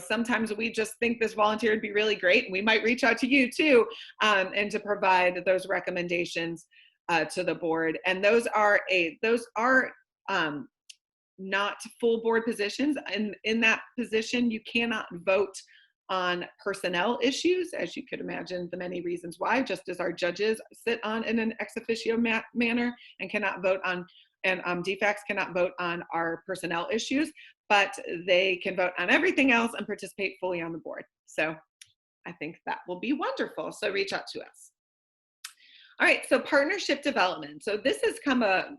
sometimes we just think this volunteer would be really great, and we might reach out to you too, and to provide those recommendations to the board. And those are not full board positions. And in that position, you cannot vote on personnel issues, as you could imagine the many reasons why, just as our judges sit on in an ex officio manner and cannot vote on, and DFACs cannot vote on our personnel issues, but they can vote on everything else and participate fully on the board. So I think that will be wonderful. So reach out to us. All right, so partnership development. So this has come a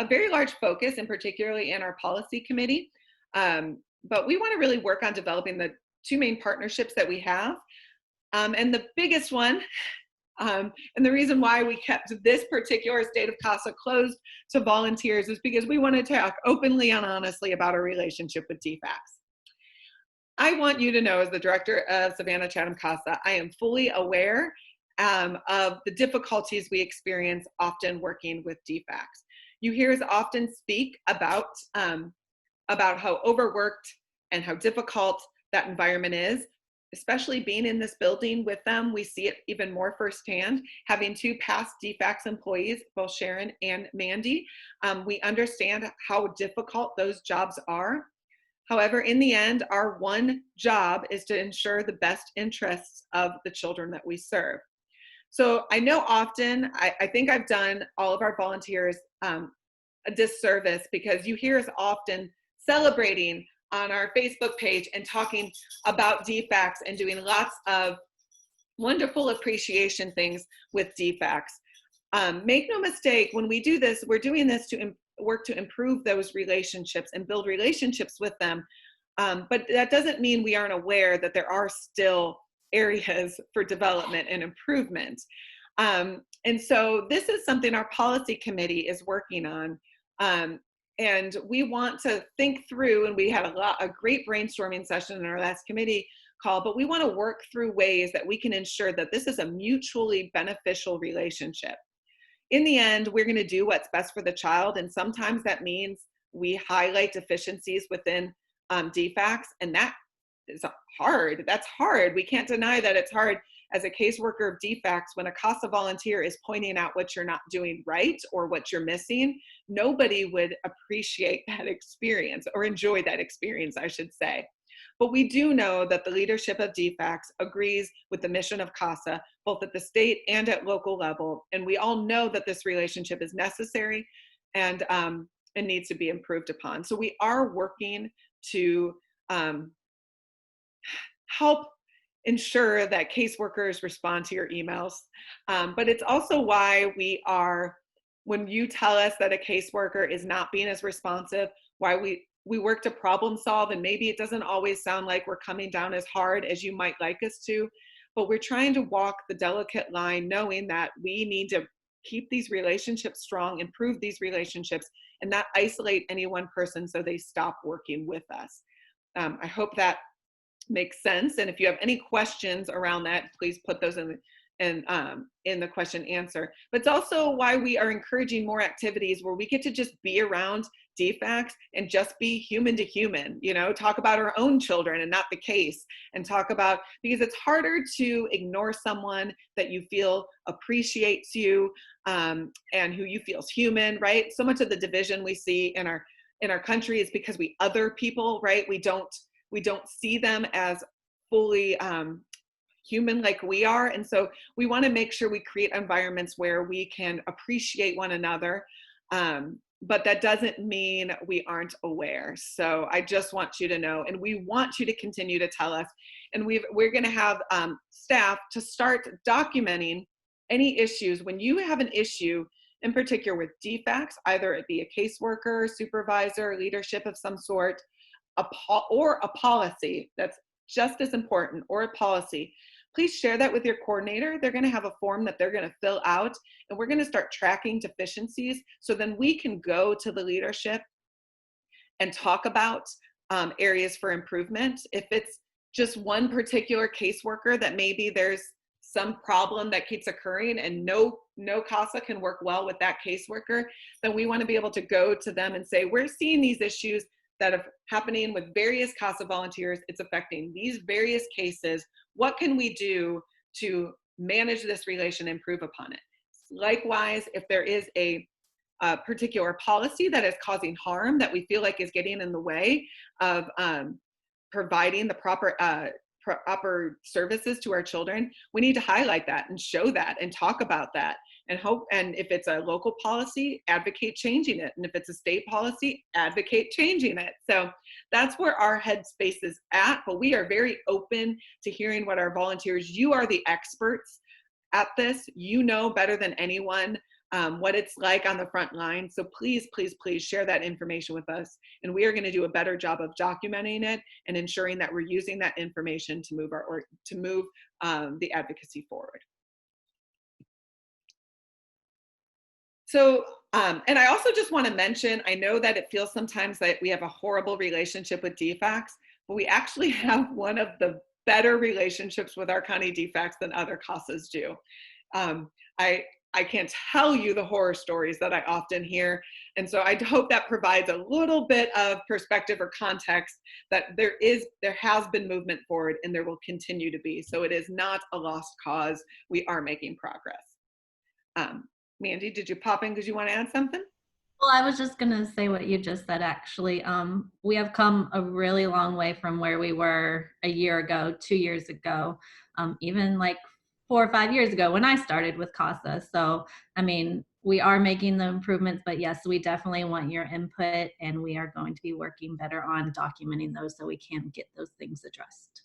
very large focus, and particularly in our policy committee. But we want to really work on developing the 2 main partnerships that we have. And the biggest one, and the reason why we kept this particular state of CASA closed to volunteers, is because we want to talk openly and honestly about our relationship with DFACs. I want you to know, as the director of Savannah Chatham CASA, I am fully aware of the difficulties we experience often working with DFACs. You hear us often speak about how overworked and how difficult that environment is, especially being in this building with them. We see it even more firsthand. Having 2 past DFACs employees, both Sharon and Mandy, we understand how difficult those jobs are. However, in the end, our one job is to ensure the best interests of the children that we serve. So I know often, I think I've done all of our volunteers a disservice, because you hear us often celebrating on our Facebook page and talking about DFACs and doing lots of wonderful appreciation things with DFACs. Make no mistake, when we do this, we're doing this to work to improve those relationships and build relationships with them. But that doesn't mean we aren't aware that there are still areas for development and improvement. And so this is something our policy committee is working on. And we want to think through, and we had a great brainstorming session in our last committee call, but we want to work through ways that we can ensure that this is a mutually beneficial relationship. In the end, we're going to do what's best for the child, and sometimes that means we highlight deficiencies within DFACS, and that is hard. That's hard. We can't deny that it's hard as a caseworker of DFACS when a CASA volunteer is pointing out what you're not doing right or what you're missing. Nobody would appreciate that experience, or enjoy that experience, I should say. But we do know that the leadership of DFACS agrees with the mission of CASA, both at the state and at local level. And we all know that this relationship is necessary and needs to be improved upon. So we are working to help ensure that caseworkers respond to your emails. But it's also why when you tell us that a caseworker is not being as responsive, why we work to problem solve, and maybe it doesn't always sound like we're coming down as hard as you might like us to, but we're trying to walk the delicate line, knowing that we need to keep these relationships strong, improve these relationships, and not isolate any one person so they stop working with us. I hope that makes sense. And if you have any questions around that, please put those in the question answer. But it's also why we are encouraging more activities where we get to just be around DFACS and just be human to human, talk about our own children and not the case, and talk about, because it's harder to ignore someone that you feel appreciates you and who you feel is human, right? So much of the division we see in our country is because we other people, right? We don't see them as fully human like we are. And so we want to make sure we create environments where we can appreciate one another. But that doesn't mean we aren't aware. So I just want you to know, and we want you to continue to tell us. And we're going to have staff to start documenting any issues. When you have an issue, in particular with DFACS, either it be a caseworker, supervisor, leadership of some sort, or a policy that's just as important, or a policy, please share that with your coordinator. They're going to have a form that they're going to fill out, and we're going to start tracking deficiencies, so then we can go to the leadership and talk about areas for improvement. If it's just one particular caseworker that maybe there's some problem that keeps occurring and no CASA can work well with that caseworker, then we want to be able to go to them and say, we're seeing these issues that are happening with various CASA volunteers. It's affecting these various cases. What can we do to manage this relation and improve upon it? Likewise, if there is a particular policy that is causing harm that we feel like is getting in the way of providing the proper services to our children, we need to highlight that and show that and talk about that, and if it's a local policy, advocate changing it, and if it's a state policy, advocate changing it. So that's where our headspace is at, but we are very open to hearing what our volunteers, you are the experts at this, you know better than anyone what it's like on the front line. So please, please, please share that information with us. And we are going to do a better job of documenting it and ensuring that we're using that information to move the advocacy forward. So, and I also just want to mention, I know that it feels sometimes that we have a horrible relationship with DFACS, but we actually have one of the better relationships with our county DFACS than other CASAs do. I can't tell you the horror stories that I often hear. And so I hope that provides a little bit of perspective or context that there has been movement forward and there will continue to be. So it is not a lost cause. We are making progress. Mandy, did you pop in because you want to add something? Well, I was just going to say what you just said, actually. We have come a really long way from where we were a year ago, 2 years ago, even like 4 or 5 years ago when I started with CASA. So, I mean, we are making the improvements, but yes, we definitely want your input, and we are going to be working better on documenting those so we can get those things addressed.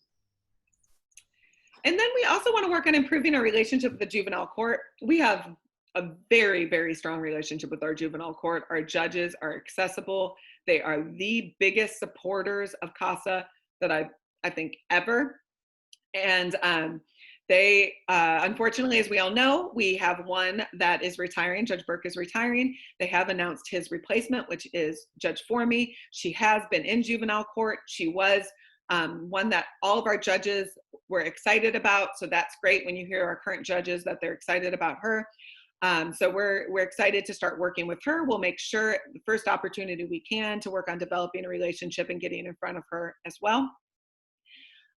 And then we also want to work on improving our relationship with the juvenile court. We have a very, very strong relationship with our juvenile court. Our judges are accessible. They are the biggest supporters of CASA that I think ever. And They, unfortunately, as we all know, we have one that is retiring. Judge Burke is retiring. They have announced his replacement, which is Judge Formey. She has been in juvenile court. She was one that all of our judges were excited about. So that's great when you hear our current judges that they're excited about her. So we're excited to start working with her. We'll make sure the first opportunity we can to work on developing a relationship and getting in front of her as well.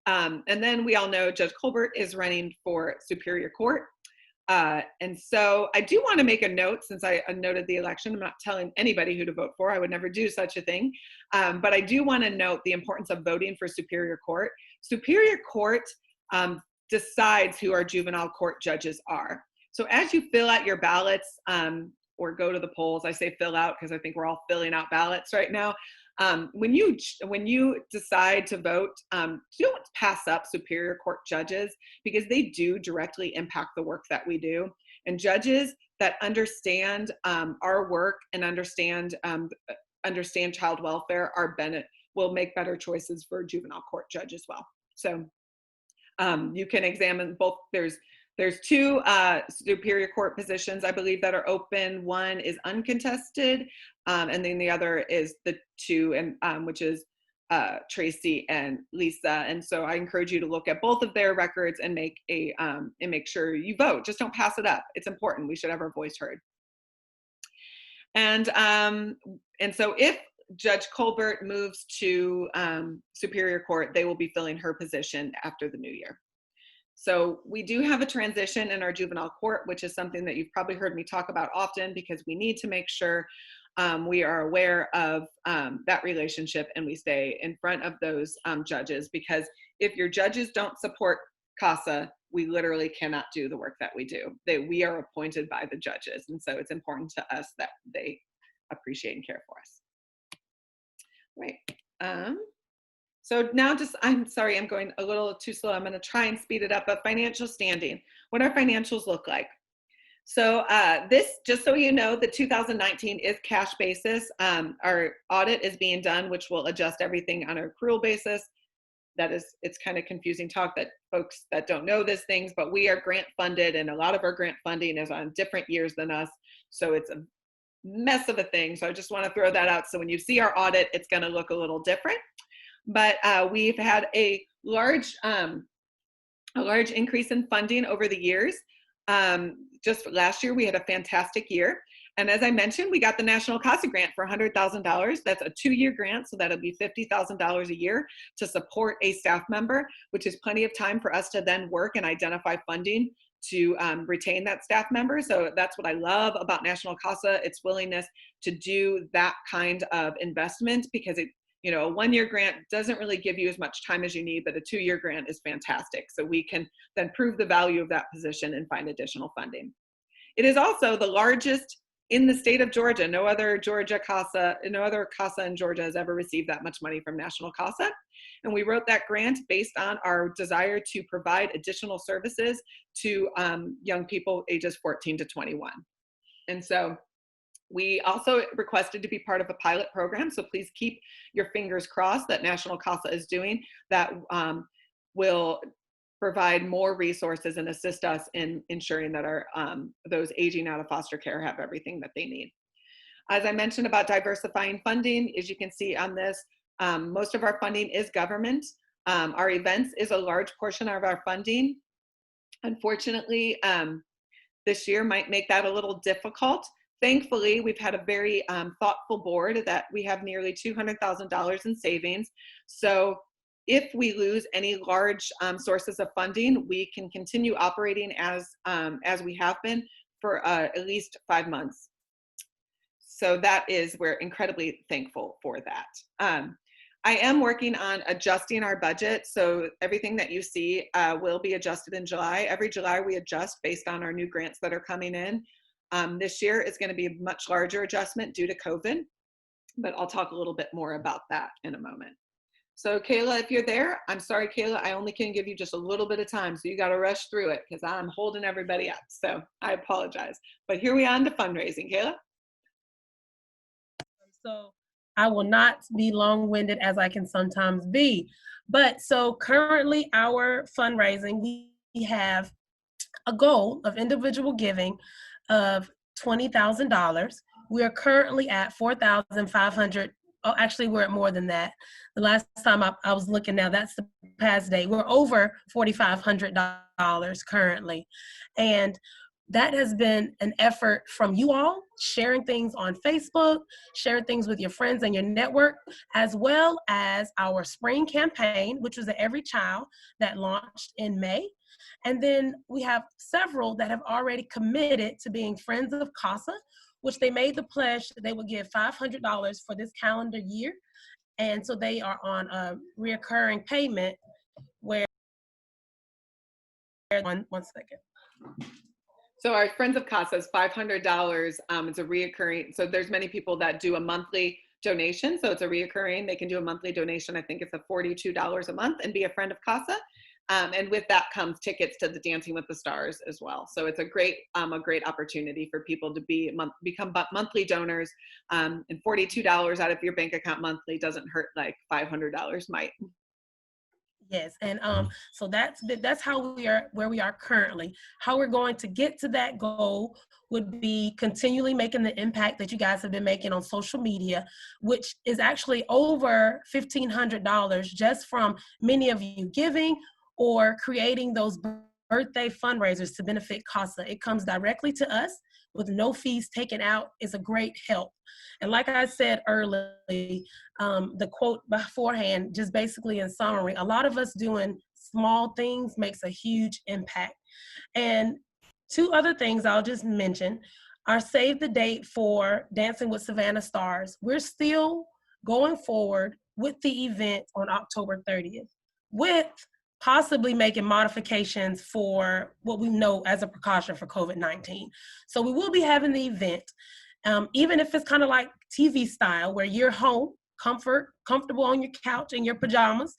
And then we all know Judge Colbert is running for Superior Court. And so I do want to make a note, since I noted the election. I'm not telling anybody who to vote for. I would never do such a thing. But I do want to note the importance of voting for Superior Court. Superior Court decides who our juvenile court judges are. So as you fill out your ballots or go to the polls, I say fill out because I think we're all filling out ballots right now. When you decide to vote, don't pass up Superior Court judges, because they do directly impact the work that we do. And judges that understand our work and understand child welfare will make better choices for juvenile court judge as well. So you can examine both. There's two Superior Court positions, I believe, that are open. One is uncontested, and then the other is the two, and which is Tracy and Lisa. And so I encourage you to look at both of their records and make sure you vote. Just don't pass it up. It's important. We should have our voice heard. And so if Judge Colbert moves to Superior Court, they will be filling her position after the new year. So we do have a transition in our juvenile court, which is something that you've probably heard me talk about often, because we need to make sure we are aware of that relationship and we stay in front of those judges, because if your judges don't support CASA, we literally cannot do the work that we do. We are appointed by the judges, and so it's important to us that they appreciate and care for us. Right. So now I'm sorry, I'm going a little too slow. I'm going to try and speed it up. But financial standing, what our financials look like. So this, just so you know, the 2019 is cash basis. Our audit is being done, which will adjust everything on an accrual basis. It's kind of confusing talk that folks that don't know these things, but we are grant funded, and a lot of our grant funding is on different years than us. So it's a mess of a thing. So I just want to throw that out. So when you see our audit, it's going to look a little different. But we've had a large increase in funding over the years. Just last year, we had a fantastic year. And as I mentioned, we got the National CASA grant for $100,000. That's a 2-year grant, so that'll be $50,000 a year to support a staff member, which is plenty of time for us to then work and identify funding to retain that staff member. So that's what I love about National CASA, its willingness to do that kind of investment, because a 1-year grant doesn't really give you as much time as you need, but a 2-year grant is fantastic. So we can then prove the value of that position and find additional funding. It is also the largest in the state of Georgia. No other CASA in Georgia has ever received that much money from National CASA. And we wrote that grant based on our desire to provide additional services to young people ages 14 to 21. And so we also requested to be part of a pilot program, so please keep your fingers crossed that National CASA is doing that will provide more resources and assist us in ensuring that our those aging out of foster care have everything that they need. As I mentioned about diversifying funding, as you can see on this, most of our funding is government. Our events is a large portion of our funding. Unfortunately, this year might make that a little difficult. Thankfully, we've had a very thoughtful board that we have nearly $200,000 in savings. So if we lose any large sources of funding, we can continue operating as we have been for at least 5 months. So we're incredibly thankful for that. I am working on adjusting our budget. So everything that you see will be adjusted in July. Every July we adjust based on our new grants that are coming in. This year is going to be a much larger adjustment due to COVID, but I'll talk a little bit more about that in a moment. So Kayla, if you're there, I'm sorry, Kayla, I only can give you just a little bit of time, so you got to rush through it because I'm holding everybody up. So I apologize. But here we are on to fundraising, Kayla. So I will not be long-winded as I can sometimes be. But so currently our fundraising, we have a goal of individual giving of $20,000. We are currently at 4,500. Oh, actually, we're at more than that. The last time I was looking now, that's the past day. We're over $4,500 currently. And that has been an effort from you all, sharing things on Facebook, sharing things with your friends and your network, as well as our spring campaign, which was the Every Child that launched in May. And then we have several that have already committed to being friends of CASA, which they made the pledge that they would give $500 for this calendar year. And so they are on a reoccurring payment where, one second. So our Friends of CASA is $500. It's a reoccurring. So there's many people that do a monthly donation. So it's a reoccurring. They can do a monthly donation. I think it's a $42 a month and be a friend of CASA. And with that comes tickets to the Dancing with the Stars as well. So it's a great opportunity for people to become monthly donors. And $42 out of your bank account monthly doesn't hurt like $500 might. Yes, and so that's how we are, where we are currently. How we're going to get to that goal would be continually making the impact that you guys have been making on social media, which is actually over $1,500 just from many of you giving or creating those birthday fundraisers to benefit CASA. It comes directly to us with no fees taken out. Is a great help. And like I said earlier, the quote beforehand, just basically in summary, a lot of us doing small things makes a huge impact. And two other things I'll just mention are save the date for Dancing with Savannah Stars. We're still going forward with the event on October 30th, with possibly making modifications for what we know as a precaution for COVID-19. So we will be having the event, even if it's kind of like TV style, where you're home, comfortable on your couch in your pajamas,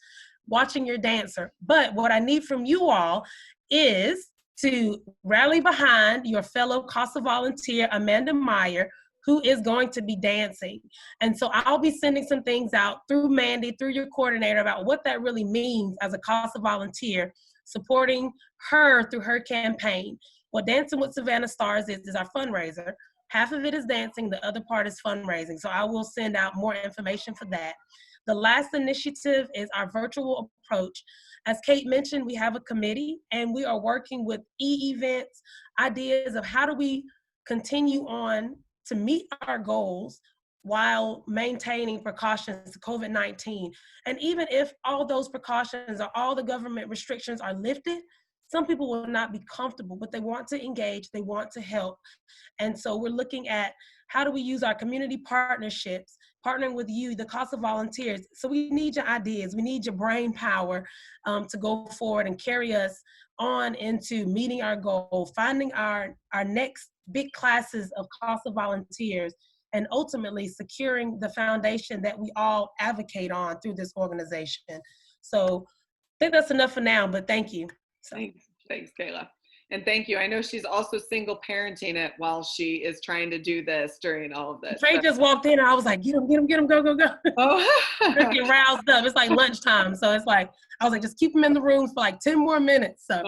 watching your dancer. But what I need from you all is to rally behind your fellow CASA volunteer, Amanda Meyer, who is going to be dancing. And so I'll be sending some things out through Mandy, through your coordinator, about what that really means as a CASA volunteer, supporting her through her campaign. What Dancing with Savannah Stars is our fundraiser. Half of it is dancing, the other part is fundraising. So I will send out more information for that. The last initiative is our virtual approach. As Kate mentioned, we have a committee and we are working with e-events, ideas of how do we continue on to meet our goals while maintaining precautions to COVID-19. And even if all those precautions or all the government restrictions are lifted, some people will not be comfortable, but they want to engage, they want to help. And so we're looking at how do we use our community partnerships, partnering with you, the CASA volunteers. So we need your ideas, we need your brain power to go forward and carry us on into meeting our goal, finding our next big classes of CASA volunteers, and ultimately securing the foundation that we all advocate on through this organization. So I think that's enough for now, but thank you. So. Thanks, Kayla. And thank you. I know she's also single parenting it while she is trying to do this during all of this. Trey just walked in and I was like, get him, go. Oh. Get roused up. It's like lunchtime. So it's like, I was like, just keep him in the room for like 10 more minutes. So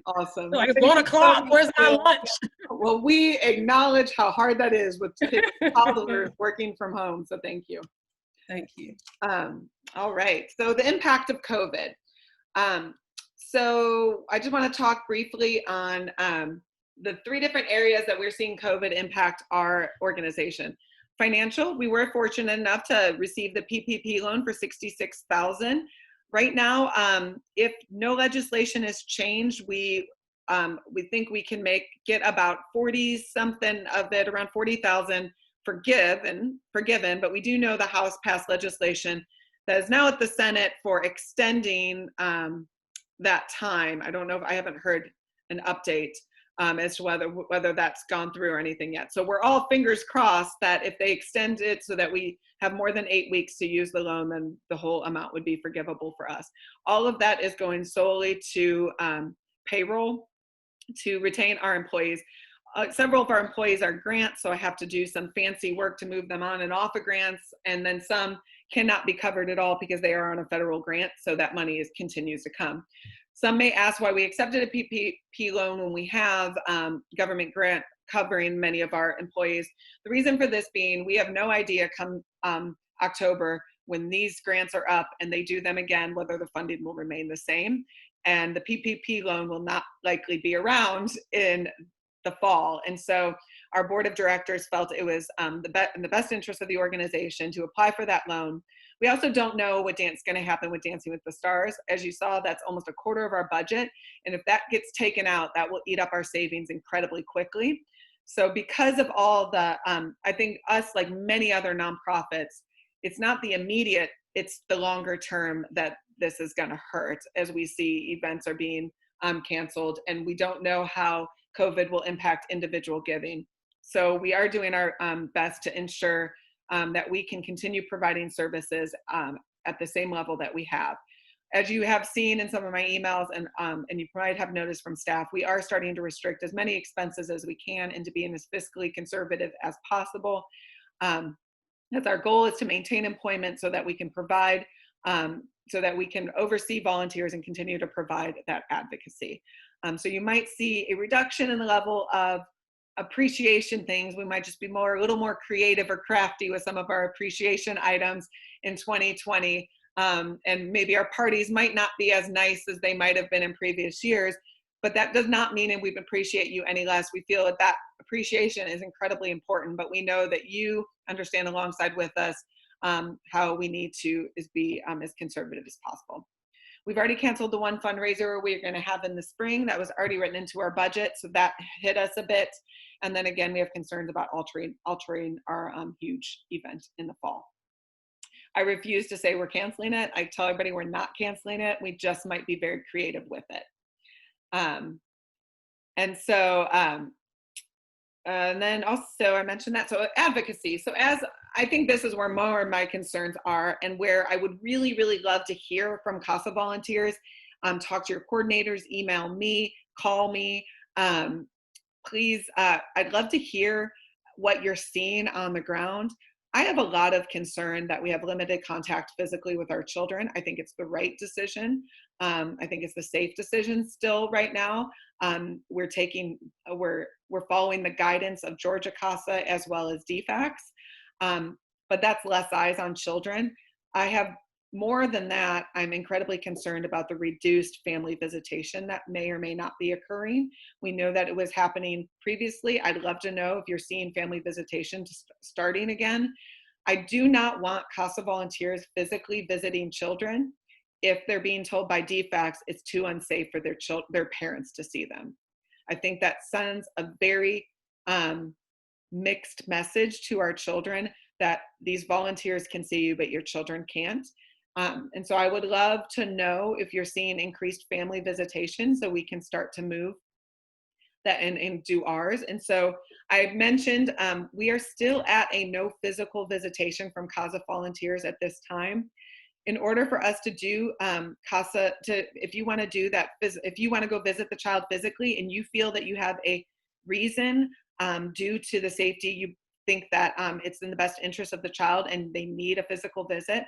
awesome. So like, it's 1 o'clock. Where's my lunch? Well, we acknowledge how hard that is with toddlers working from home. So thank you. Thank you. All right. So the impact of COVID. So I just want to talk briefly on the 3 different areas that we're seeing COVID impact our organization. Financial, we were fortunate enough to receive the PPP loan for $66,000. Right now, if no legislation is changed, we think we can get about 40 something of it, around 40,000 forgiven, but we do know the House passed legislation that is now at the Senate for extending that time. I don't know if I haven't heard an update as to whether that's gone through or anything yet. So we're all fingers crossed that if they extend it so that we have more than 8 weeks to use the loan, then the whole amount would be forgivable for us. All of that is going solely to payroll to retain our employees. Several of our employees are grants, so I have to do some fancy work to move them on and off of grants, and then some cannot be covered at all because they are on a federal grant, so that money continues to come. Some may ask why we accepted a PPP loan when we have government grant covering many of our employees. The reason for this being, we have no idea come October when these grants are up and they do them again, whether the funding will remain the same. And the PPP loan will not likely be around in the fall. And so our board of directors felt it was in the best interest of the organization to apply for that loan. We also don't know what's going to happen with Dancing with the Stars. As you saw, that's almost a quarter of our budget. And if that gets taken out, that will eat up our savings incredibly quickly. So because of all the, I think us, like many other nonprofits, it's not the immediate, it's the longer term that this is going to hurt as we see events are being canceled, and we don't know how COVID will impact individual giving. So we are doing our best to ensure that we can continue providing services at the same level that we have. As you have seen in some of my emails, and you might have noticed from staff, we are starting to restrict as many expenses as we can and to being as fiscally conservative as possible. As our goal is to maintain employment so that we can provide, so that we can oversee volunteers and continue to provide that advocacy. So you might see a reduction in the level of appreciation things. We might just be a little more creative or crafty with some of our appreciation items in 2020. And maybe our parties might not be as nice as they might have been in previous years, but that does not mean that we appreciate you any less. We feel that appreciation is incredibly important, but we know that you understand alongside with us how we need to be as conservative as possible. We've already canceled the one fundraiser we're going to have in the spring. That was already written into our budget, so that hit us a bit. And then again, we have concerns about altering our huge event in the fall. I refuse to say we're canceling it. I tell everybody we're not canceling it. We just might be very creative with it. And then also I mentioned that, so advocacy. So as I think this is where more of my concerns are, and where I would really, really love to hear from CASA volunteers. Talk to your coordinators, email me, call me. Please, I'd love to hear what you're seeing on the ground. I have a lot of concern that we have limited contact physically with our children. I think it's the right decision. I think it's the safe decision still right now. We're following the guidance of Georgia CASA as well as DFACS, but that's less eyes on children. I have more than that. I'm incredibly concerned about the reduced family visitation that may or may not be occurring. We know that it was happening previously. I'd love to know if you're seeing family visitation starting again. I do not want CASA volunteers physically visiting children if they're being told by DFACS it's too unsafe for their parents to see them. I think that sends a very mixed message to our children that these volunteers can see you, but your children can't. And so I would love to know if you're seeing increased family visitation so we can start to move that and do ours. And so I mentioned we are still at a no physical visitation from CASA volunteers at this time. In order for us to do CASA, if you want to do that, if you want to go visit the child physically and you feel that you have a reason due to the safety, you think that it's in the best interest of the child and they need a physical visit,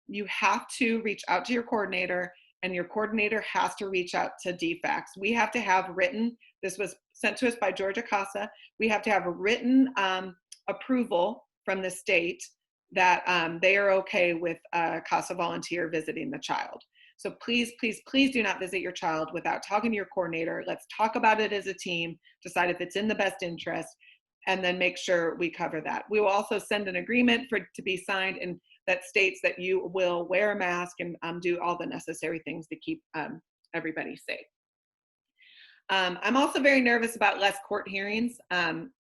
you have to reach out to your coordinator, and your coordinator has to reach out to DFACS. We have to have written, this was sent to us by Georgia CASA, we have to have a written approval from the state that they are okay with a CASA volunteer visiting the child. So please, please, please do not visit your child without talking to your coordinator. Let's talk about it as a team, decide if it's in the best interest, and then make sure we cover that. We will also send an agreement to be signed and that states that you will wear a mask and do all the necessary things to keep everybody safe. I'm also very nervous about less court hearings.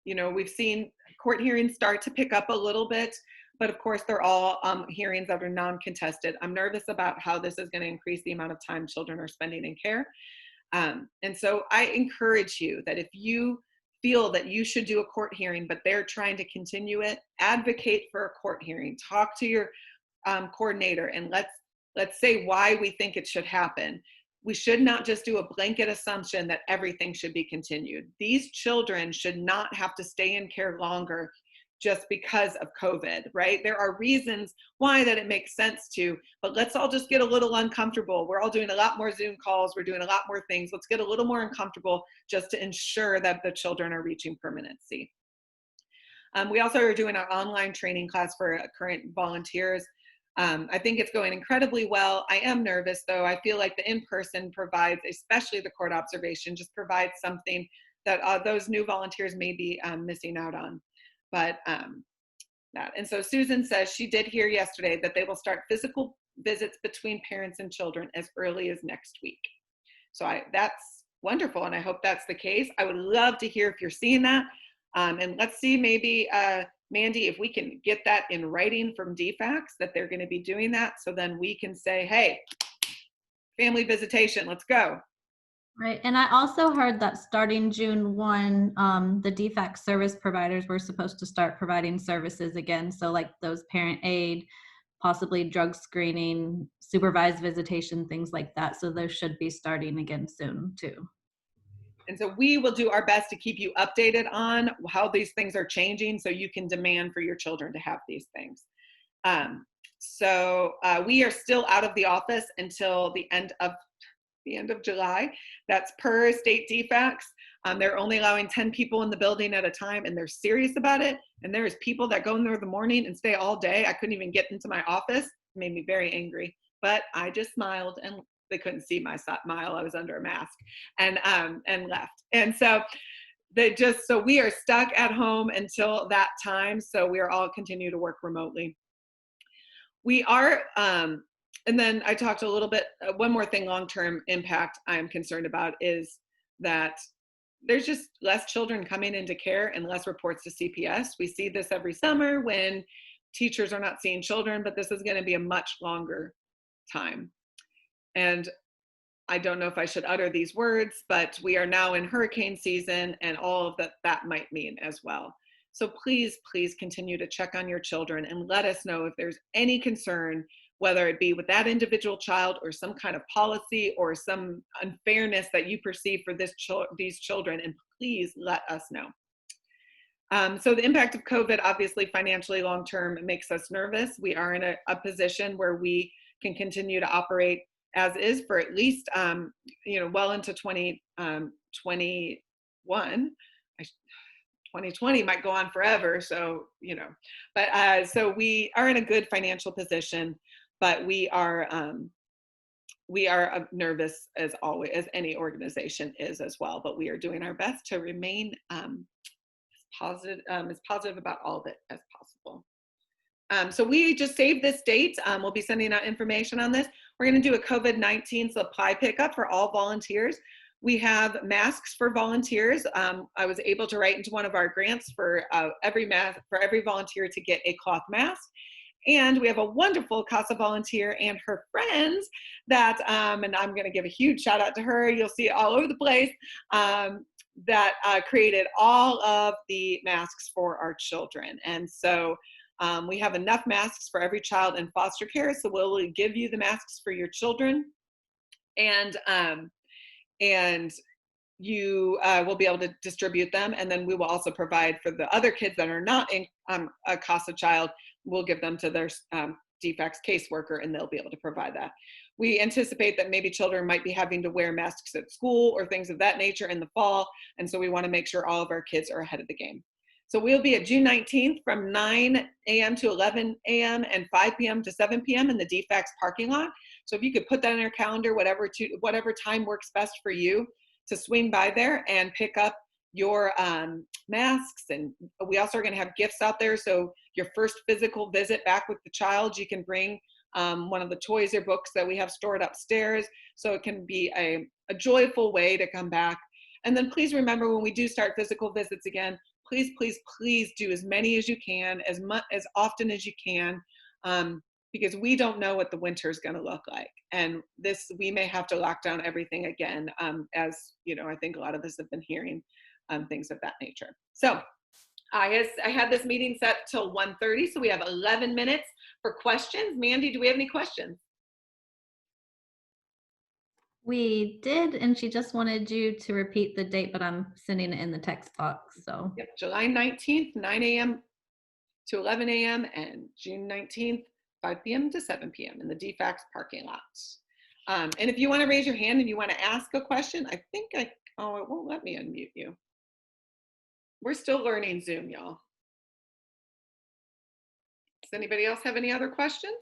We've seen court hearings start to pick up a little bit, but of course they're all hearings that are non-contested. I'm nervous about how this is going to increase the amount of time children are spending in care. And so I encourage you that if you feel that you should do a court hearing, but they're trying to continue it, advocate for a court hearing. Talk to your coordinator and let's say why we think it should happen. We should not just do a blanket assumption that everything should be continued. These children should not have to stay in care longer just because of COVID, right? There are reasons why that it makes sense to, but let's all just get a little uncomfortable. We're all doing a lot more Zoom calls. We're doing a lot more things. Let's get a little more uncomfortable just to ensure that the children are reaching permanency. We also are doing our online training class for current volunteers. I think it's going incredibly well. I am nervous though. I feel like the in-person provides, especially the court observation, just provides something that those new volunteers may be missing out on. But that. And so Susan says she did hear yesterday that they will start physical visits between parents and children as early as next week. So that's wonderful, and I hope that's the case. I would love to hear if you're seeing that. And let's see, maybe, Mandy, if we can get that in writing from DFACS that they're going to be doing that, so then we can say, hey, family visitation, let's go. Right, and I also heard that starting June 1, the DFACS service providers were supposed to start providing services again. So like those parent aid, possibly drug screening, supervised visitation, things like that. So those should be starting again soon too. And so we will do our best to keep you updated on how these things are changing so you can demand for your children to have these things. We are still out of the office until the end of July. That's per state DFACS. They're only allowing 10 people in the building at a time, and they're serious about it. And there's people that go in there in the morning and stay all day. I couldn't even get into my office. It made me very angry, but I just smiled, and they couldn't see my smile. I was under a mask, and left. And so so we are stuck at home until that time. So we are all continue to work remotely. We are, and then I talked a little bit, one more thing, long-term impact I'm concerned about is that there's just less children coming into care and less reports to CPS. We see this every summer when teachers are not seeing children, but this is going to be a much longer time. And I don't know if I should utter these words, but we are now in hurricane season and all of that might mean as well. So please, please continue to check on your children and let us know if there's any concern, whether it be with that individual child or some kind of policy or some unfairness that you perceive for these children, and please let us know. So the impact of COVID, obviously financially long-term, makes us nervous. We are in a position where we can continue to operate as is for at least, well into 2021. 2020 might go on forever. So, so we are in a good financial position, but we are nervous as always, as any organization is as well, but we are doing our best to remain as positive about all of it as possible. So we just saved this date. We'll be sending out information on this. We're going to do a COVID-19 supply pickup for all volunteers. We have masks for volunteers. I was able to write into one of our grants for every volunteer to get a cloth mask. And we have a wonderful CASA volunteer and her friends that, and I'm going to give a huge shout out to her. You'll see it all over the place. That created all of the masks for our children. And so we have enough masks for every child in foster care, so we'll give you the masks for your children, and you will be able to distribute them, and then we will also provide for the other kids that are not in a CASA child. We'll give them to their DFACS caseworker, and they'll be able to provide that. We anticipate that maybe children might be having to wear masks at school or things of that nature in the fall, and so we want to make sure all of our kids are ahead of the game. So we'll be at June 19th from 9 a.m. to 11 a.m. and 5 p.m. to 7 p.m. in the DFACS parking lot. So if you could put that in your calendar, whatever time works best for you, to swing by there and pick up your masks. And we also are going to have gifts out there. So your first physical visit back with the child, you can bring one of the toys or books that we have stored upstairs. So it can be a joyful way to come back. And then please remember, when we do start physical visits again, please, please, please do as many as you can, as often as you can, because we don't know what the winter is going to look like. And we may have to lock down everything again, as I think a lot of us have been hearing things of that nature. So I had this meeting set till 1:30, so we have 11 minutes for questions. Mandy, do we have any questions? We did, and she just wanted you to repeat the date, but I'm sending it in the text box. So Yep, July 19th, 9 a.m. to 11 a.m. and June 19th, 5 p.m. to 7 p.m. in the DFAX parking lots. And if you want to raise your hand and you want to ask a question, I think oh, it won't let me unmute you. We're still learning Zoom, y'all. Does anybody else have any other questions?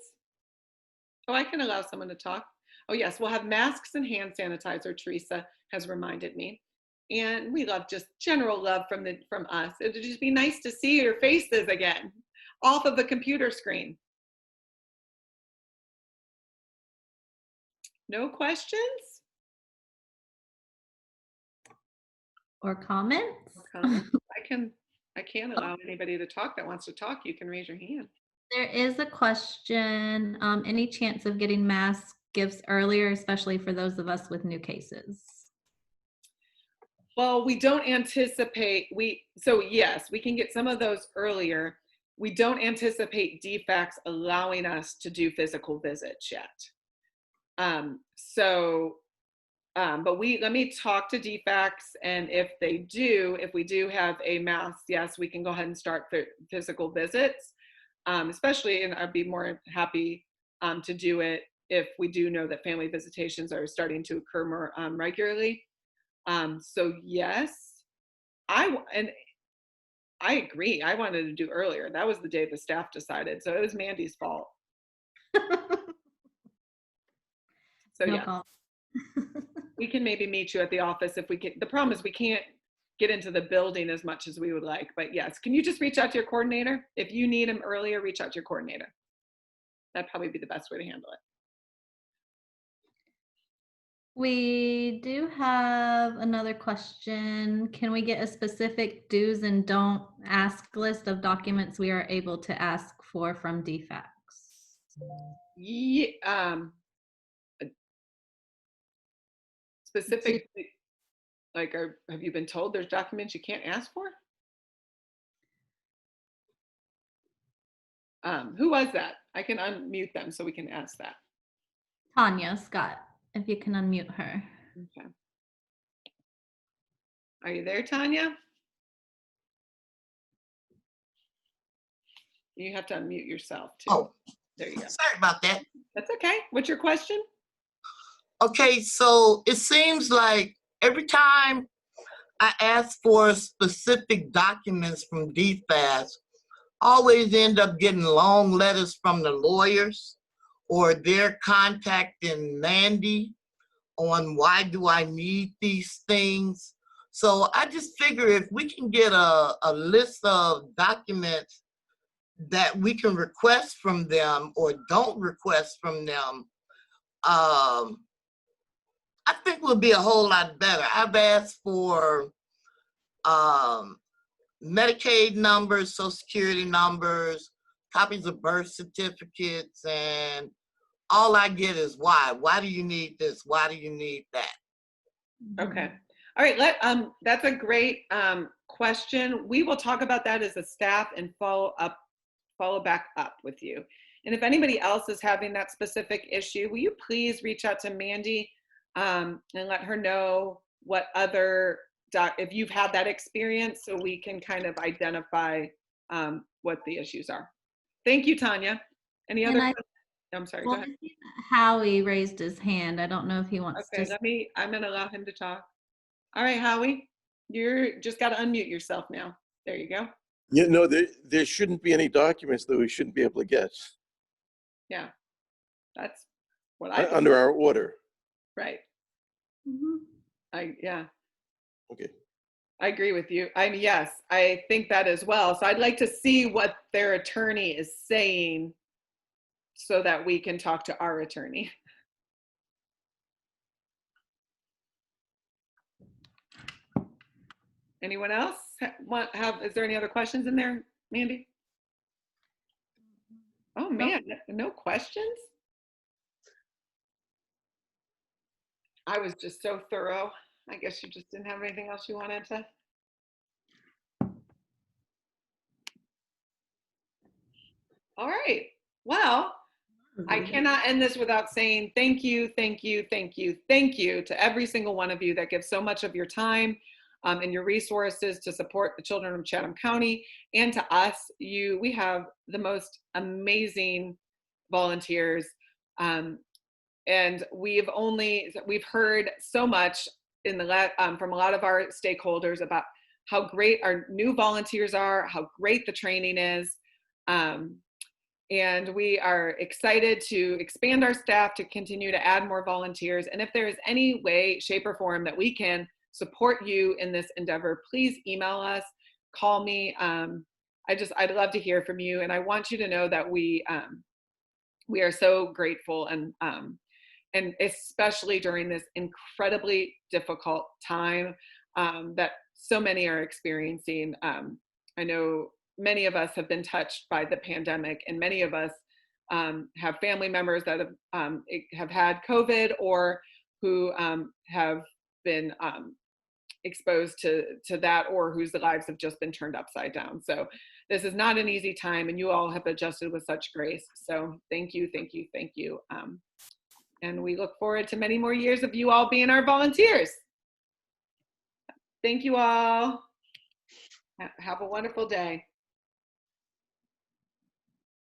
Oh, I can allow someone to talk. Oh yes, we'll have masks and hand sanitizer, Teresa has reminded me. And we love just general love from us. It would just be nice to see your faces again off of the computer screen. No questions? Or comments? I can allow anybody to talk that wants to talk. You can raise your hand. There is a question. Any chance of getting mask gifts earlier, especially for those of us with new cases? Well, we don't anticipate, so yes, we can get some of those earlier. We don't anticipate DFAX allowing us to do physical visits yet. But let me talk to DFAX, and if we do have a mask, yes, we can go ahead and start physical visits, especially, and I'd be more happy to do it if we do know that family visitations are starting to occur more regularly. So yes, I agree. I wanted to do earlier. That was the day the staff decided. So it was Mandy's fault. So No yeah, comment. we can maybe meet you at the office if we can. The problem is we can't get into the building as much as we would like, but yes, can you just reach out to your coordinator? If you need him earlier, reach out to your coordinator. That'd probably be the best way to handle it. We do have another question. Can we get a specific do's and don't ask list of documents we are able to ask for from DFAX? Yeah, specific, like, have you been told there's documents you can't ask for? Who was that? I can unmute them so we can ask that. Tanya Scott, if you can unmute her. Okay. Are you there, Tanya? You have to unmute yourself too. Oh, there you go. Sorry about that. That's okay. What's your question? Okay, so it seems like every time I ask for specific documents from DFAS, I always end up getting long letters from the lawyers, or they're contacting Mandy on why do I need these things. So I just figure if we can get a list of documents that we can request from them or don't request from them, I think will be a whole lot better. I've asked for Medicaid numbers, Social Security numbers, copies of birth certificates, and all I get is why. Why do you need this? Why do you need that? Okay. All right. That's a great question. We will talk about that as a staff and follow back up with you. And if anybody else is having that specific issue, will you please reach out to Mandy and let her know what other if you've had that experience, so we can kind of identify what the issues are. Thank you, Tanya. Any other? I'm sorry. Go ahead. Howie raised his hand. I don't know if he wants to. Okay, I'm going to allow him to talk. All right, Howie, you're just got to unmute yourself now. There you go. Yeah, no, there shouldn't be any documents that we shouldn't be able to get. Yeah, that's what under our order. Right. Mm-hmm. Yeah. Okay. I agree with you. Yes, I think that as well. So I'd like to see what their attorney is saying so that we can talk to our attorney. Anyone else is there any other questions in there, Mandy? Oh man, no questions? I was just so thorough. I guess you just didn't have anything else you wanted to. All right. Well, I cannot end this without saying thank you, thank you, thank you, thank you to every single one of you that gives so much of your time and your resources to support the children of Chatham County. And to us, we have the most amazing volunteers. And we've heard so much from a lot of our stakeholders about how great our new volunteers are, how great the training is. And we are excited to expand our staff to continue to add more volunteers. And if there is any way, shape, or form that we can support you in this endeavor, please email us, call me. I'd love to hear from you. And I want you to know that we are so grateful, and especially during this incredibly difficult time that so many are experiencing. I know many of us have been touched by the pandemic, and many of us have family members that have had COVID, or who have been exposed to that, or whose lives have just been turned upside down. So this is not an easy time, and you all have adjusted with such grace. So thank you, thank you, thank you. And we look forward to many more years of you all being our volunteers. Thank you all. Have a wonderful day.